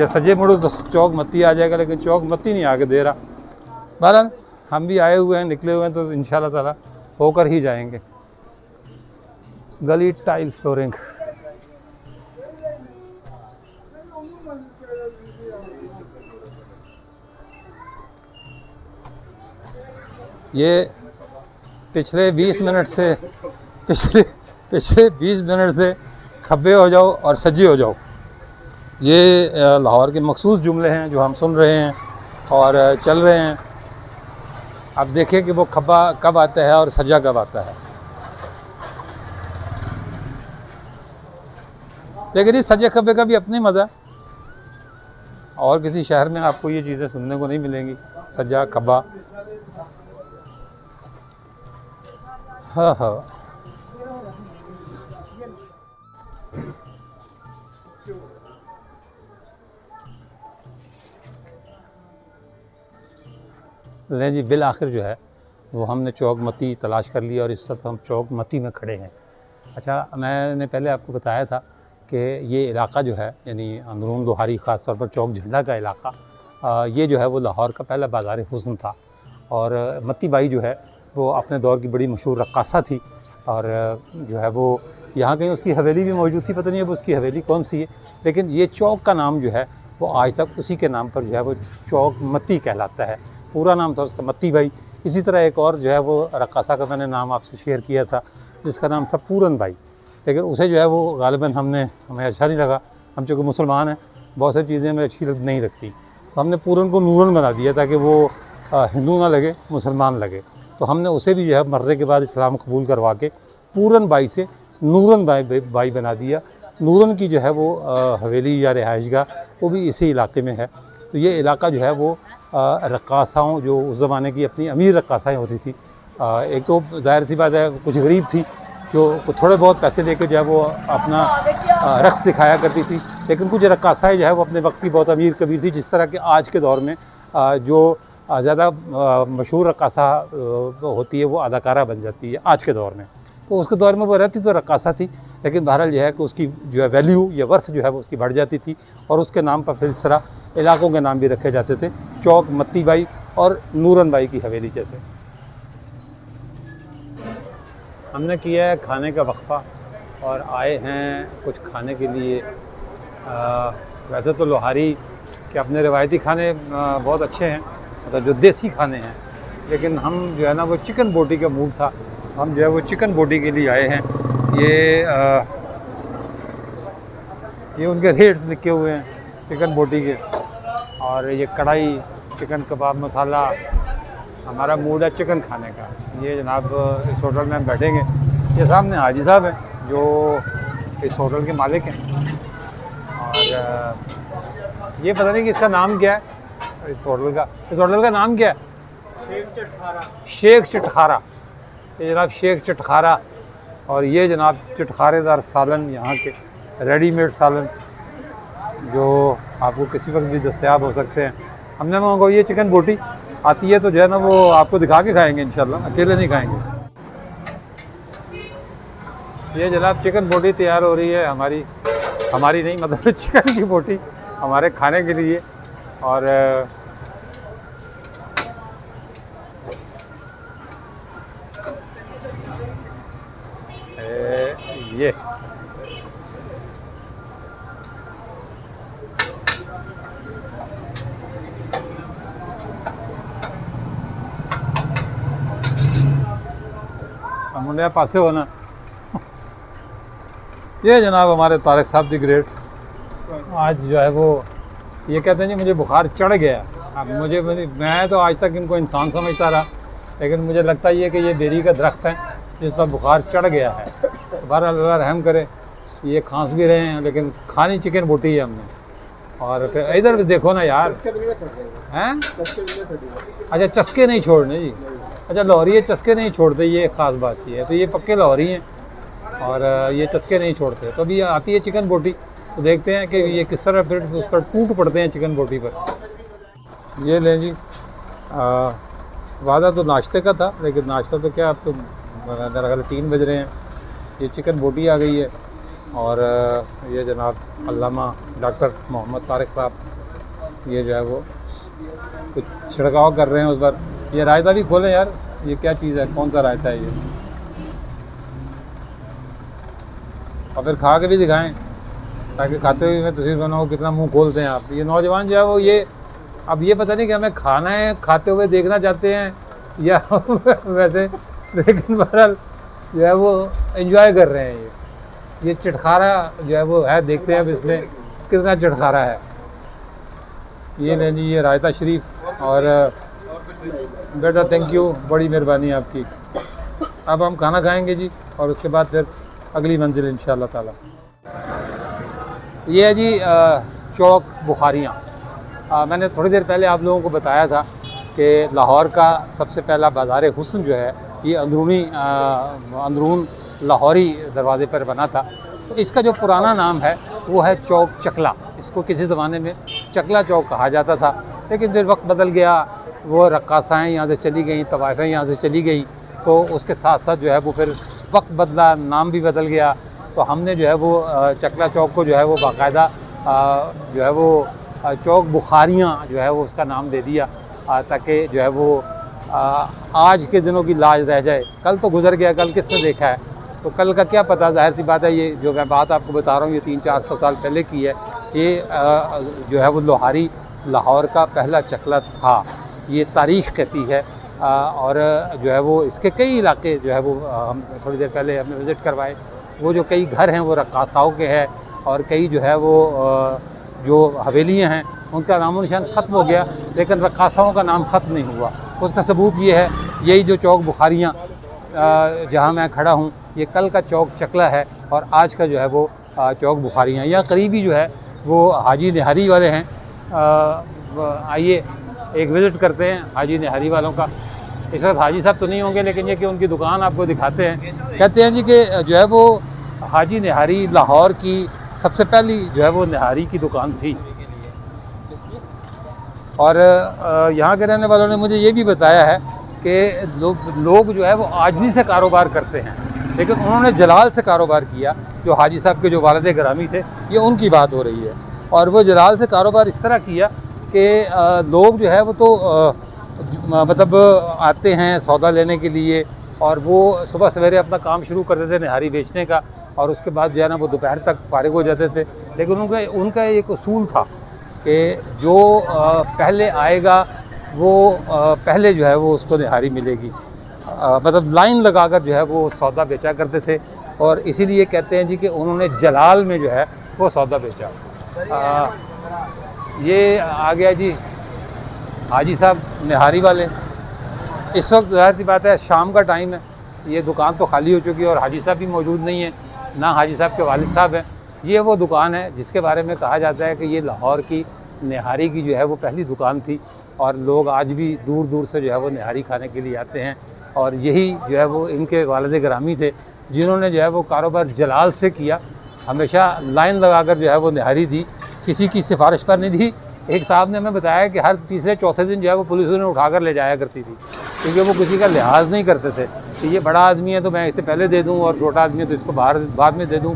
या सजे मुड़ो तो चौक मत्ती आ जाएगा, लेकिन चौक मत्ती नहीं आके दे रहा। बहरहाल हम भी आए हुए हैं, निकले हुए हैं, तो इंशाल्लाह ताला होकर ही जाएंगे। गली टाइल फ्लोरिंग। ये पिछले 20 मिनट से पिछले 20 मिनट से खब्बे हो जाओ और सज्जे हो जाओ, ये लाहौर के मखसूस जुमले हैं जो हम सुन रहे हैं और चल रहे हैं। अब देखिए कि वो खब्बा कब आता है और सज्जा कब आता है। लेकिन इस सज्जे खब्बे का भी अपनी मज़ा, और किसी शहर में आपको ये चीज़ें सुनने को नहीं मिलेंगी, सज्जा खब्बा। हाँ हाँ, लें जी बिल आखिर जो है वो हमने चौक मत्ती तलाश कर लिया और इस वक्त हम चौक मत्ती में खड़े हैं। अच्छा, मैंने पहले आपको बताया था कि ये इलाका जो है यानी अंदरून लोहारी, ख़ास तौर पर चौक झंडा का इलाका, ये जो है वो लाहौर का पहला बाज़ार हुस्न था। और मत्ती बाई जो है वो अपने दौर की बड़ी मशहूर रक्कासा थी और जो है वो यहाँ कहीं उसकी हवेली भी मौजूद थी, पता नहीं अब उसकी हवेली कौन सी है, लेकिन ये चौक का नाम जो है वो आज तक उसी के नाम पर जो है वो चौक मत्ती कहलाता है। पूरा नाम था उसका मत्ती बाई। इसी तरह एक और जो है वो रक्कासा का मैंने नाम आपसे शेयर किया था जिसका नाम था पूरन बाई, लेकिन उसे जो है वो गालिबन हमें अच्छा नहीं लगा। हम चूँकि मुसलमान हैं, बहुत सारी चीज़ें हमें अच्छी नहीं लगती, तो हमने पूरन को नूरन बना दिया ताकि वो हिंदू ना लगे, मुसलमान लगे। तो हमने उसे भी जो है मरने के बाद इस्लाम कबूल करवा के पूरन बाई से नूरन भाई बना दिया। नूरन की जो है वो हवेली या रिहाइशगाह वो भी इसी इलाके में है। तो ये इलाका जो है वो रक्कासाओं, जो उस ज़माने की अपनी अमीर रक्कासाएँ होती थी, एक तो ज़ाहिर सी बात है कुछ गरीब थी जो थोड़े बहुत पैसे लेकर जो है वो अपना रक़्स दिखाया करती थी, लेकिन कुछ रक्कासाएँ जो है वो अपने वक्त की बहुत अमीर कबीर थी। जिस तरह के आज के दौर में जो ज़्यादा मशहूर रक्कासा होती है वो अदाकारा बन जाती है आज के दौर में। तो उसके दौर में वो रहती तो रक्कासा थी, लेकिन बहरहाल जो है कि उसकी जो है वैल्यू या वर्थ जो है वो उसकी बढ़ जाती थी, और उसके नाम पर फिर इस तरह इलाकों के नाम भी रखे जाते थे, चौक मत्ती बाई और नूरन बाई की हवेली जैसे। हमने किया है खाने का वक्फ़ा और आए हैं कुछ खाने के लिए। वैसे तो लोहारी के अपने रिवायती खाने बहुत अच्छे हैं, मतलब जो देसी खाने हैं, लेकिन हम जो है ना वो चिकन बोटी का मूड था, हम जो है वो चिकन बोटी के लिए आए हैं। ये उनके रेट्स लिखे हुए हैं चिकन बोटी के, और ये कढ़ाई चिकन कबाब मसाला। हमारा मूड है चिकन खाने का। ये जनाब इस होटल में हम बैठेंगे, ये सामने हाजी साहब हैं जो इस होटल के मालिक हैं, और ये पता नहीं कि इसका नाम क्या है इस होटल का नाम क्या है? शेख चटखारा। ये जनाब शेख चटखारा, और ये जनाब चटखारेदार सालन, यहाँ के रेडीमेड सालन जो आपको किसी वक्त भी दस्तयाब हो सकते हैं। हमने मांगो ये चिकन बोटी आती है तो जो है ना वो आपको दिखा के खाएंगे इंशाल्लाह, अकेले नहीं खाएंगे। ये जनाब चिकन बोटी तैयार हो रही है हमारी नहीं, मतलब चिकन की बोटी हमारे खाने के लिए। और ये मुंडिया पासे होना। ये जनाब हमारे तारिक साहब दी ग्रेट, आज जो है वो ये कहते हैं जी मुझे बुखार चढ़ गया। अब मैं तो आज तक इनको इंसान समझता रहा, लेकिन मुझे लगता ही है कि ये बेरी का दरख्त है जिस पर बुखार चढ़ गया है। तो बहरहाल अल्लाह रहम करे, ये खांस भी रहे हैं लेकिन खानी चिकन बोटी है हमने। और फिर इधर भी देखो ना यार, हैं? अच्छा चस्के नहीं छोड़ने जी, अच्छा लाहौरी ये चस्के नहीं छोड़ते, ये ख़ास बात ये है। तो ये पक्के लाहौरी हैं और ये चस्के नहीं छोड़ते। तो अभी आती है चिकन बोटी, तो देखते हैं कि ये किस तरह फिर उस पर टूट पड़ते हैं चिकन बोटी पर। ये लें जी, वादा तो नाश्ते का था, लेकिन नाश्ता तो क्या, अब तो मेरा ख्याल 3 बज रहे हैं। ये चिकन बोटी आ गई है, और ये जनाब अल्लामा डॉक्टर मोहम्मद तारिक साहब ये जो है वो कुछ छिड़काव कर रहे हैं उस पर। ये रायता भी खोलें यार, ये क्या चीज़ है, कौन सा रायता है ये, और फिर खा के भी दिखाएं ताकि खाते हुए मैं तस्वीर बनाऊँ कितना मुंह खोलते हैं आप। ये नौजवान जो है वो ये अब ये पता नहीं कि हमें खाना है खाते हुए देखना चाहते हैं या वैसे, लेकिन बहरहाल जो है वो एंजॉय कर रहे हैं। ये चटखारा जो है वो है, देखते हैं अब इसमें कितना चटखारा है। ये लें जी, ये रायता शरीफ, और बेटा थैंक यू, बड़ी मेहरबानी आपकी। अब हम खाना खाएंगे जी, और उसके बाद फिर अगली मंजिल इंशाअल्लाह ताला। ये है जी चौक बुखारियाँ। मैंने थोड़ी देर पहले आप लोगों को बताया था कि लाहौर का सबसे पहला बाज़ार हुस्न जो है ये अंदरून लाहौरी दरवाज़े पर बना था। तो इसका जो पुराना नाम है वो है चौक चकला। इसको किसी ज़माने में चकला चौक कहा जाता था, लेकिन फिर वक्त बदल गया, वो रक्कासाएँ यहाँ से चली गई, तवाइफ़ें यहाँ से चली गई, तो उसके साथ साथ जो है वो फिर वक्त बदला, नाम भी बदल गया। तो हमने जो है वो चकला चौक को जो है वो बाकायदा जो है वो चौक बुखारियाँ जो है वो उसका नाम दे दिया, ताकि जो है वो आज के दिनों की लाज रह जाए। कल तो गुजर गया, कल किसने देखा है, तो कल का क्या पता। जाहिर सी बात है, ये जो मैं बात आपको बता रहा हूँ ये 300-400 साल पहले की है। ये जो है वो लोहारी लाहौर का पहला चकला था, ये तारीख़ कहती है। और जो है वो इसके कई इलाके जो है वो हम थोड़ी देर पहले हमने विज़िट करवाए। वो जो कई घर हैं वो रक्कासाओं के हैं, और कई जो है वो जो हवेलियाँ हैं उनका नामो निशान ख़त्म हो गया, लेकिन रक्कासाओं का नाम ख़त्म नहीं हुआ। उसका सबूत ये है, यही जो चौक बुखारियाँ जहाँ मैं खड़ा हूँ ये कल का चौक चकला है और आज का जो है वो चौक बुखारियाँ। यहाँ करीबी जो है वो हाजी निहारी वाले हैं। आइए एक विज़िट करते हैं हाजी निहारी वालों का। इस वक्त हाजी साहब तो नहीं होंगे, लेकिन ये कि उनकी दुकान आपको दिखाते हैं। कहते हैं जी कि जो है वो हाजी निहारी लाहौर की सबसे पहली जो है वो निहारी की दुकान थी। और यहाँ के रहने वालों ने मुझे ये भी बताया है कि लोग जो है वो आजिज़ी से कारोबार करते हैं, लेकिन उन्होंने जलाल से कारोबार किया। जो हाजी साहब के जो वालिद गिरामी थे, ये उनकी बात हो रही है। और वो जलाल से कारोबार इस तरह किया कि लोग जो है वो तो मतलब आते हैं सौदा लेने के लिए, और वो सुबह सवेरे अपना काम शुरू करते थे निहारी बेचने का, और उसके बाद जो है ना वो दोपहर तक फारिग हो जाते थे। लेकिन उनका एक उसूल था कि जो पहले आएगा वो पहले जो है वो उसको निहारी मिलेगी। मतलब लाइन लगाकर जो है वो सौदा बेचा करते थे, और इसीलिए कहते हैं जी कि उन्होंने जलाल में जो है वो सौदा बेचा। ये आ गया जी हाजी साहब निहारी वाले। इस वक्त ज़ाहिर सी बात है शाम का टाइम है, ये दुकान तो खाली हो चुकी है और हाजी साहब भी मौजूद नहीं है, ना हाजी साहब के वालिद साहब हैं। ये वो दुकान है जिसके बारे में कहा जाता है कि ये लाहौर की निहारी की जो है वो पहली दुकान थी, और लोग आज भी दूर दूर से जो है वो निहारी खाने के लिए आते हैं। और यही जो है वो इनके वालिद गिरामी थे जिन्होंने जो है वो कारोबार जलाल से किया। हमेशा लाइन लगाकर जो है वो निहारी दी, किसी की सिफारिश पर नहीं दी। एक साहब ने हमें बताया कि हर तीसरे चौथे दिन जो है वो पुलिस उन्हें उठाकर ले जाया करती थी, क्योंकि वो किसी का लिहाज नहीं करते थे कि ये बड़ा आदमी है तो मैं इसे पहले दे दूं, और छोटा आदमी है तो इसको बाद में दे दूं।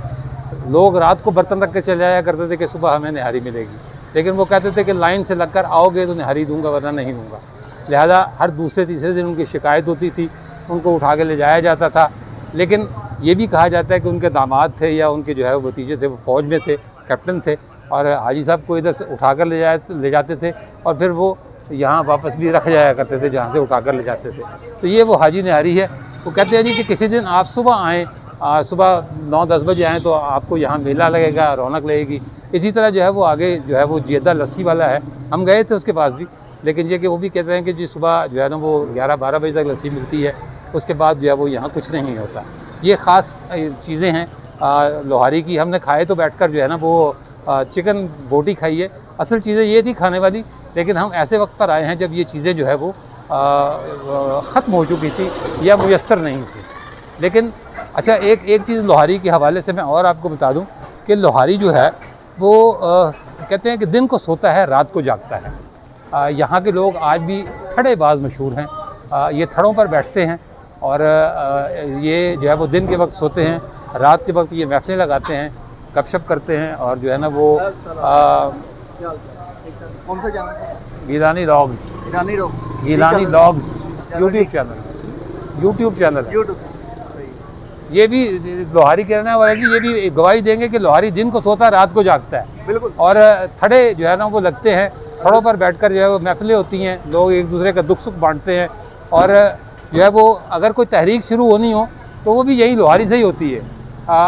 लोग रात को बर्तन रख के चले जाया करते थे कि सुबह हमें निहारी मिलेगी, लेकिन वो कहते थे कि लाइन से लगकर आओगे तो निहारी दूंगा, वरना नहीं दूंगा। लिहाजा हर दूसरे तीसरे दिन उनकी शिकायत होती थी, उनको उठा के ले जाया जाता था। लेकिन ये भी कहा जाता है कि उनके दामाद थे या उनके जो है वो भतीजे थे, वो फ़ौज में थे, कैप्टन थे, और हाजी साहब को इधर से उठाकर ले जाते थे, और फिर वो यहाँ वापस भी रख जाया करते थे जहाँ से उठाकर ले जाते थे। तो ये वो हाजी निहारी है। वो कहते हैं जी कि किसी दिन आप सुबह आएँ, सुबह 9-10 बजे आएँ तो आपको यहाँ मेला लगेगा, रौनक लगेगी। इसी तरह जो है वो आगे जो है वो जेदा लस्सी वाला है, हम गए थे उसके पास भी, लेकिन ये कि वो भी कहते हैं कि जी सुबह जो है ना वो 11-12 बजे तक लस्सी मिलती है, उसके बाद जो है वो यहाँ कुछ नहीं होता। ये ख़ास चीज़ें हैं लोहारी की। हमने खाए तो बैठकर जो है ना वो चिकन बोटी खाई है। असल चीज़ें ये थी खाने वाली, लेकिन हम ऐसे वक्त पर आए हैं जब ये चीज़ें जो है वो ख़त्म हो चुकी थी या मुयस्सर नहीं थी। लेकिन अच्छा एक चीज़ लोहारी के हवाले से मैं और आपको बता दूं कि लोहारी जो है वो कहते हैं कि दिन को सोता है, रात को जागता है। यहाँ के लोग आज भी थड़ेबाज मशहूर हैं। ये थड़ों पर बैठते हैं और ये जो है वो दिन के वक्त सोते हैं, रात के वक्त ये महफिलें लगाते हैं, गपशप करते हैं, और जो है ना वो
कौन सा channel?
Gilani logs YouTube channel ये भी लोहारी के रहने वाले की ये भी गवाही देंगे कि लोहारी दिन को सोता है, रात को जागता है।
बिल्कुल।
और थड़े जो है ना वो लगते हैं, थड़ों पर बैठकर जो है वो महफिलें होती हैं, लोग एक दूसरे का दुख सुख बांटते हैं, और जो है वो अगर कोई तहरीक शुरू होनी हो तो वो भी यही लोहारी से ही होती है।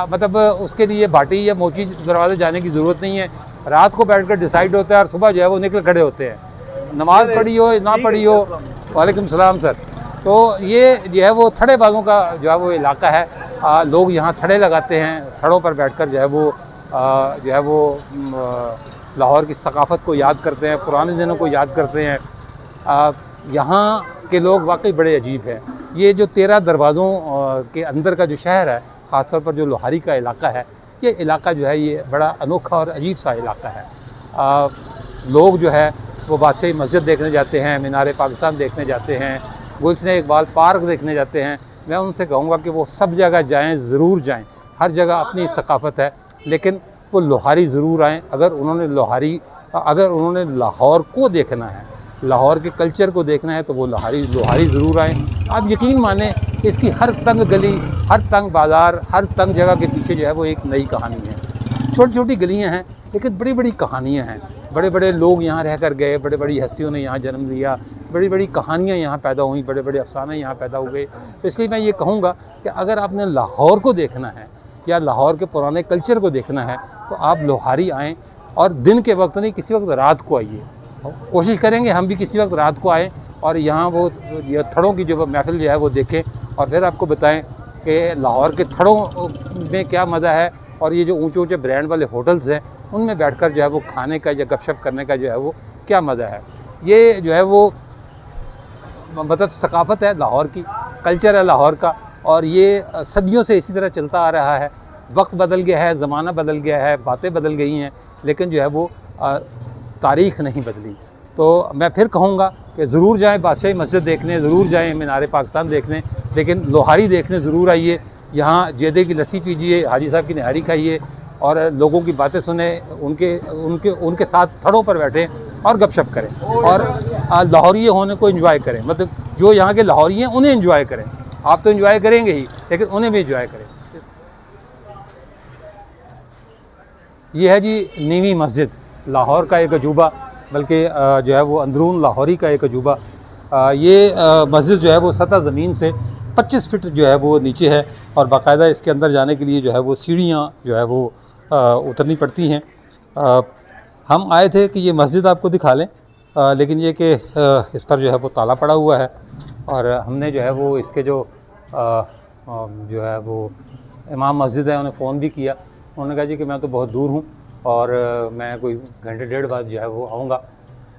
मतलब उसके लिए भाटी या मोची दरवाजे जाने की ज़रूरत नहीं है, रात को बैठकर डिसाइड होता है और सुबह जो है वो निकल खड़े होते हैं, नमाज पढ़ी हो ना पढ़ी हो। वालेकुम सलाम सर। तो ये जो है वो थड़ेबाजों का जो है वो इलाका है। लोग यहाँ थड़े लगाते हैं, थड़ों पर बैठकर जो है वो लाहौर की सकाफ़त को याद करते हैं, पुराने दिनों को याद करते हैं। यहाँ के लोग वाकई बड़े अजीब हैं। ये जो 13 दरवाज़ों के अंदर का जो शहर है, ख़ासतौर पर जो लोहारी का इलाका है, ये इलाका जो है ये बड़ा अनोखा और अजीब सा इलाका है। लोग जो है वो बादशाही मस्जिद देखने जाते हैं, मीनार पाकिस्तान देखने जाते हैं, गुलशन इकबाल पार्क देखने जाते हैं। मैं उनसे कहूँगा कि वो सब जगह जाएँ, ज़रूर जाएँ। हर जगह अपनी सकाफ़त है, लेकिन वो लोहारी ज़रूर आएँ। अगर उन्होंने लाहौर को देखना है, लाहौर के कल्चर को देखना है, तो वो लोहारी ज़रूर आएँ। आप यकीन माने इसकी हर तंग गली, हर तंग बाज़ार, हर तंग जगह के पीछे जो है वो एक नई कहानी है। छोटी छोटी गलियाँ हैं, लेकिन बड़ी बड़ी कहानियाँ हैं। बड़े बड़े लोग यहाँ रह कर गए, बड़े बड़ी हस्तियों ने यहाँ जन्म लिया, बड़ी बड़ी कहानियाँ यहाँ पैदा हुई, बड़े बड़े अफसाने यहाँ पैदा हुए। तो इसलिए मैं ये कहूँगा कि अगर आपने लाहौर को देखना है या लाहौर के पुराने कल्चर को देखना है, तो आप लोहारी आएँ, और दिन के वक्त नहीं, किसी वक्त रात को आइए। कोशिश करेंगे हम भी किसी वक्त रात को आएँ और यहाँ वो थड़ों की जो महफिल जो है वो देखें, और फिर आपको बताएं कि लाहौर के थड़ों में क्या मज़ा है और ये जो ऊंचे ऊंचे ब्रांड वाले होटल्स हैं उनमें बैठकर जो है वो खाने का या गपशप करने का जो है वो क्या मज़ा है। ये जो है वो मतलब सकाफ़त है लाहौर की, कल्चर है लाहौर का, और ये सदियों से इसी तरह चलता आ रहा है। वक्त बदल गया है, ज़माना बदल गया है, बातें बदल गई हैं, लेकिन जो है वो तारीख़ नहीं बदली। तो मैं फिर कहूँगा कि ज़रूर जाएँ बादशाही मस्जिद देखने, ज़रूर जाएँ मीनार पाकिस्तान देखने, लेकिन लोहारी देखने ज़रूर आइए। यहाँ जेदे की लस्सी पीजिए, हाजी साहब की नहारी खाइए और लोगों की बातें सुने, उनके साथ थड़ों पर बैठें और गपशप करें और लाहौरी होने को एंजॉय करें। मतलब जो यहाँ के लाहौरी हैं उन्हें एंजॉय करें। आप तो एंजॉय करेंगे ही, लेकिन उन्हें भी एंजॉय करें। ये है जी नीवी मस्जिद, लाहौर का एक अजूबा, बल्कि जो है वो अंदरून लाहौरी का एक अजूबा। ये मस्जिद जो है वो सतह ज़मीन से 25 फीट जो है वो नीचे है और बाकायदा इसके अंदर जाने के लिए जो है वो सीढ़ियाँ जो है वो उतरनी पड़ती हैं। हम आए थे कि ये मस्जिद आपको दिखा लें, लेकिन ये कि इस पर जो है वो ताला पड़ा हुआ है और हमने जो है वो इसके जो है वो इमाम मस्जिद है उन्हें फ़ोन भी किया। उन्होंने कहा जी कि मैं तो बहुत दूर हूँ और मैं कोई घंटे डेढ़ बाद जो है वो आऊँगा।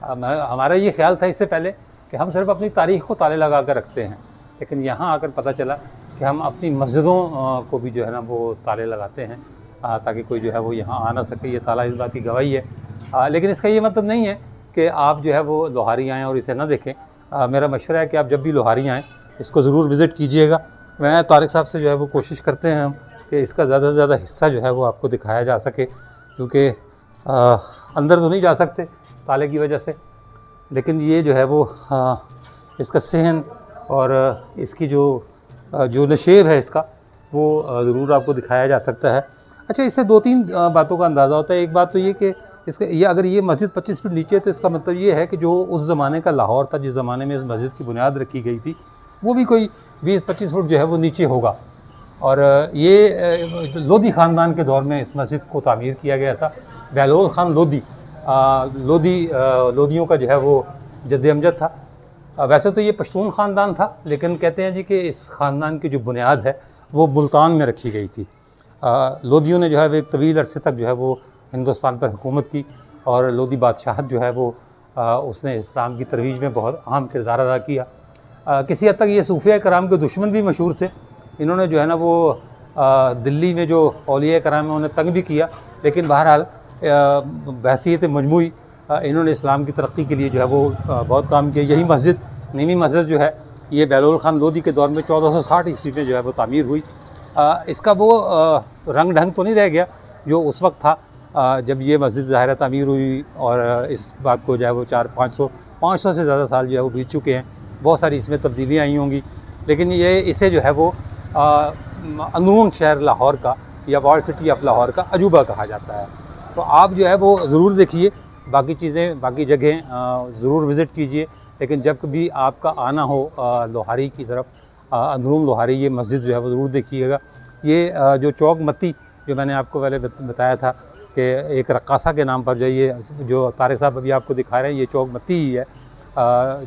हमारा ये ख्याल था इससे पहले कि हम सिर्फ अपनी तारीख़ को ताले लगा कर रखते हैं, लेकिन यहाँ आकर पता चला कि हम अपनी मस्जिदों को भी जो है ना वो ताले लगाते हैं ताकि कोई जो है वो यहाँ आ ना सके। ये ताला इस बात की गवाही है। लेकिन इसका ये मतलब नहीं है कि आप जो है वो लोहारी आएँ और इसे ना देखें। मेरा मशवरा है कि आप जब भी लोहारी आएँ इसको ज़रूर विज़िट कीजिएगा। मैं तारिक साहब से जो है वो कोशिश करते हैं हम कि इसका ज़्यादा से ज़्यादा हिस्सा जो है वो आपको दिखाया जा सके, क्योंकि अंदर तो नहीं जा सकते ताले की वजह से, लेकिन ये जो है वो इसका सहन और इसकी जो नशेब है इसका वो ज़रूर आपको दिखाया जा सकता है। अच्छा, इससे दो तीन बातों का अंदाज़ा होता है। एक बात तो ये कि ये अगर ये मस्जिद 25 फीट नीचे है तो इसका मतलब ये है कि जो उस ज़माने का लाहौर था, जिस ज़माने में इस मस्जिद की बुनियाद रखी गई थी, वो भी कोई 20-25 फुट जो है वो नीचे होगा। और ये लोधी ख़ानदान के दौर में इस मस्जिद को तामीर किया गया था। बहलोल ख़ान लोधियों का जो है वो जद्द अमजद था। वैसे तो ये पश्तून ख़ानदान था, लेकिन कहते हैं जी कि इस ख़ानदान की जो बुनियाद है वो मुल्तान में रखी गई थी। लोधियों ने जो है वो एक तवील अरसे तक जो है वो हिंदुस्तान पर हुकूमत की और लोधी बादशाहत जो है वो उसने इस्लाम की तरवीज में बहुत अहम किरदार अदा किया। किसी हद तक ये सूफिया कराम के दुश्मन भी मशहूर थे। इन्होंने जो है ना वो दिल्ली में जो औलिया कराम है उन्हें तंग भी किया, लेकिन बहरहाल बहसीत मजमूई इन्होंने इस्लाम की तरक्की के लिए जो है वो बहुत काम किया। यही मस्जिद, नीवी मस्जिद जो है, ये बहलोल ख़ान लोधी के दौर में 1460 ईस्वी में जो है वो तामीर हुई। इसका वो रंग ढंग तो नहीं रह गया जो उस वक्त था जब ये मस्जिद ज़ाहिर तामीर हुई, और इस बात को जो है वो 400-500 से ज़्यादा साल जो है वो बीत चुके हैं। बहुत सारी इसमें तब्दीलियाँ आई होंगी, लेकिन ये इसे जो है वो अंदरून शहर लाहौर का या वर्ल्ड सिटी ऑफ लाहौर का अजूबा कहा जाता है। तो आप जो है वो ज़रूर देखिए, बाकी चीज़ें, बाकी जगहें ज़रूर विज़िट कीजिए, लेकिन जब कभी आपका आना हो लोहारी की तरफ, अंदरून लोहारी, ये मस्जिद जो है वो ज़रूर देखिएगा। ये जो चौक मत्ती जो मैंने आपको पहले बताया था कि एक रक्कासा के नाम पर जो ये जो तारिक साहब अभी आपको दिखा रहे हैं, ये चौक मत्ती ही है।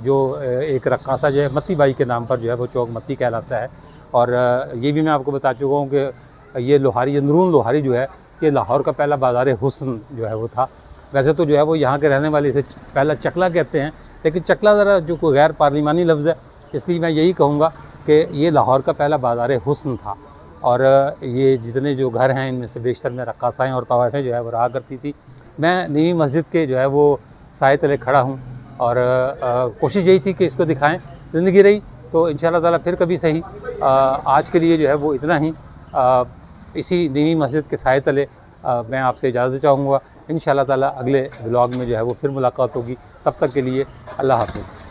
जो एक रक्कासा जो है मत्ती बाई के नाम पर जो है वो चौक मत्ती कहलाता है। और ये भी मैं आपको बता चुका हूँ कि ये लोहारी, अंदरून लोहारी जो है, ये लाहौर का पहला बाज़ार हुस्न जो है वो था। वैसे तो जो है वो यहाँ के रहने वाले इसे पहला चकला कहते हैं, लेकिन चकला ज़रा जो कोई गैर पार्लिमानी लफ्ज़ है, इसलिए मैं यही कहूँगा कि ये लाहौर का पहला बाज़ार हुस्न था। और ये जितने जो घर हैं इनमें से बेशतर में रक्कासाएँ और तवाफ़ें जो है वो रहा करती थी। मैं नीवी मस्जिद के जो है वो साए तले खड़ा हूँ और कोशिश यही थी कि इसको दिखाएं। ज़िंदगी रही तो इंशाअल्लाह ताला फिर कभी सही। आज के लिए जो है वो इतना ही। इसी नीवी मस्जिद के साए तले मैं आपसे इजाज़त चाहूँगा। इंशाअल्लाह ताला अगले व्लॉग में जो है वो फिर मुलाकात होगी। तब तक के लिए अल्लाह हाफ़िज़।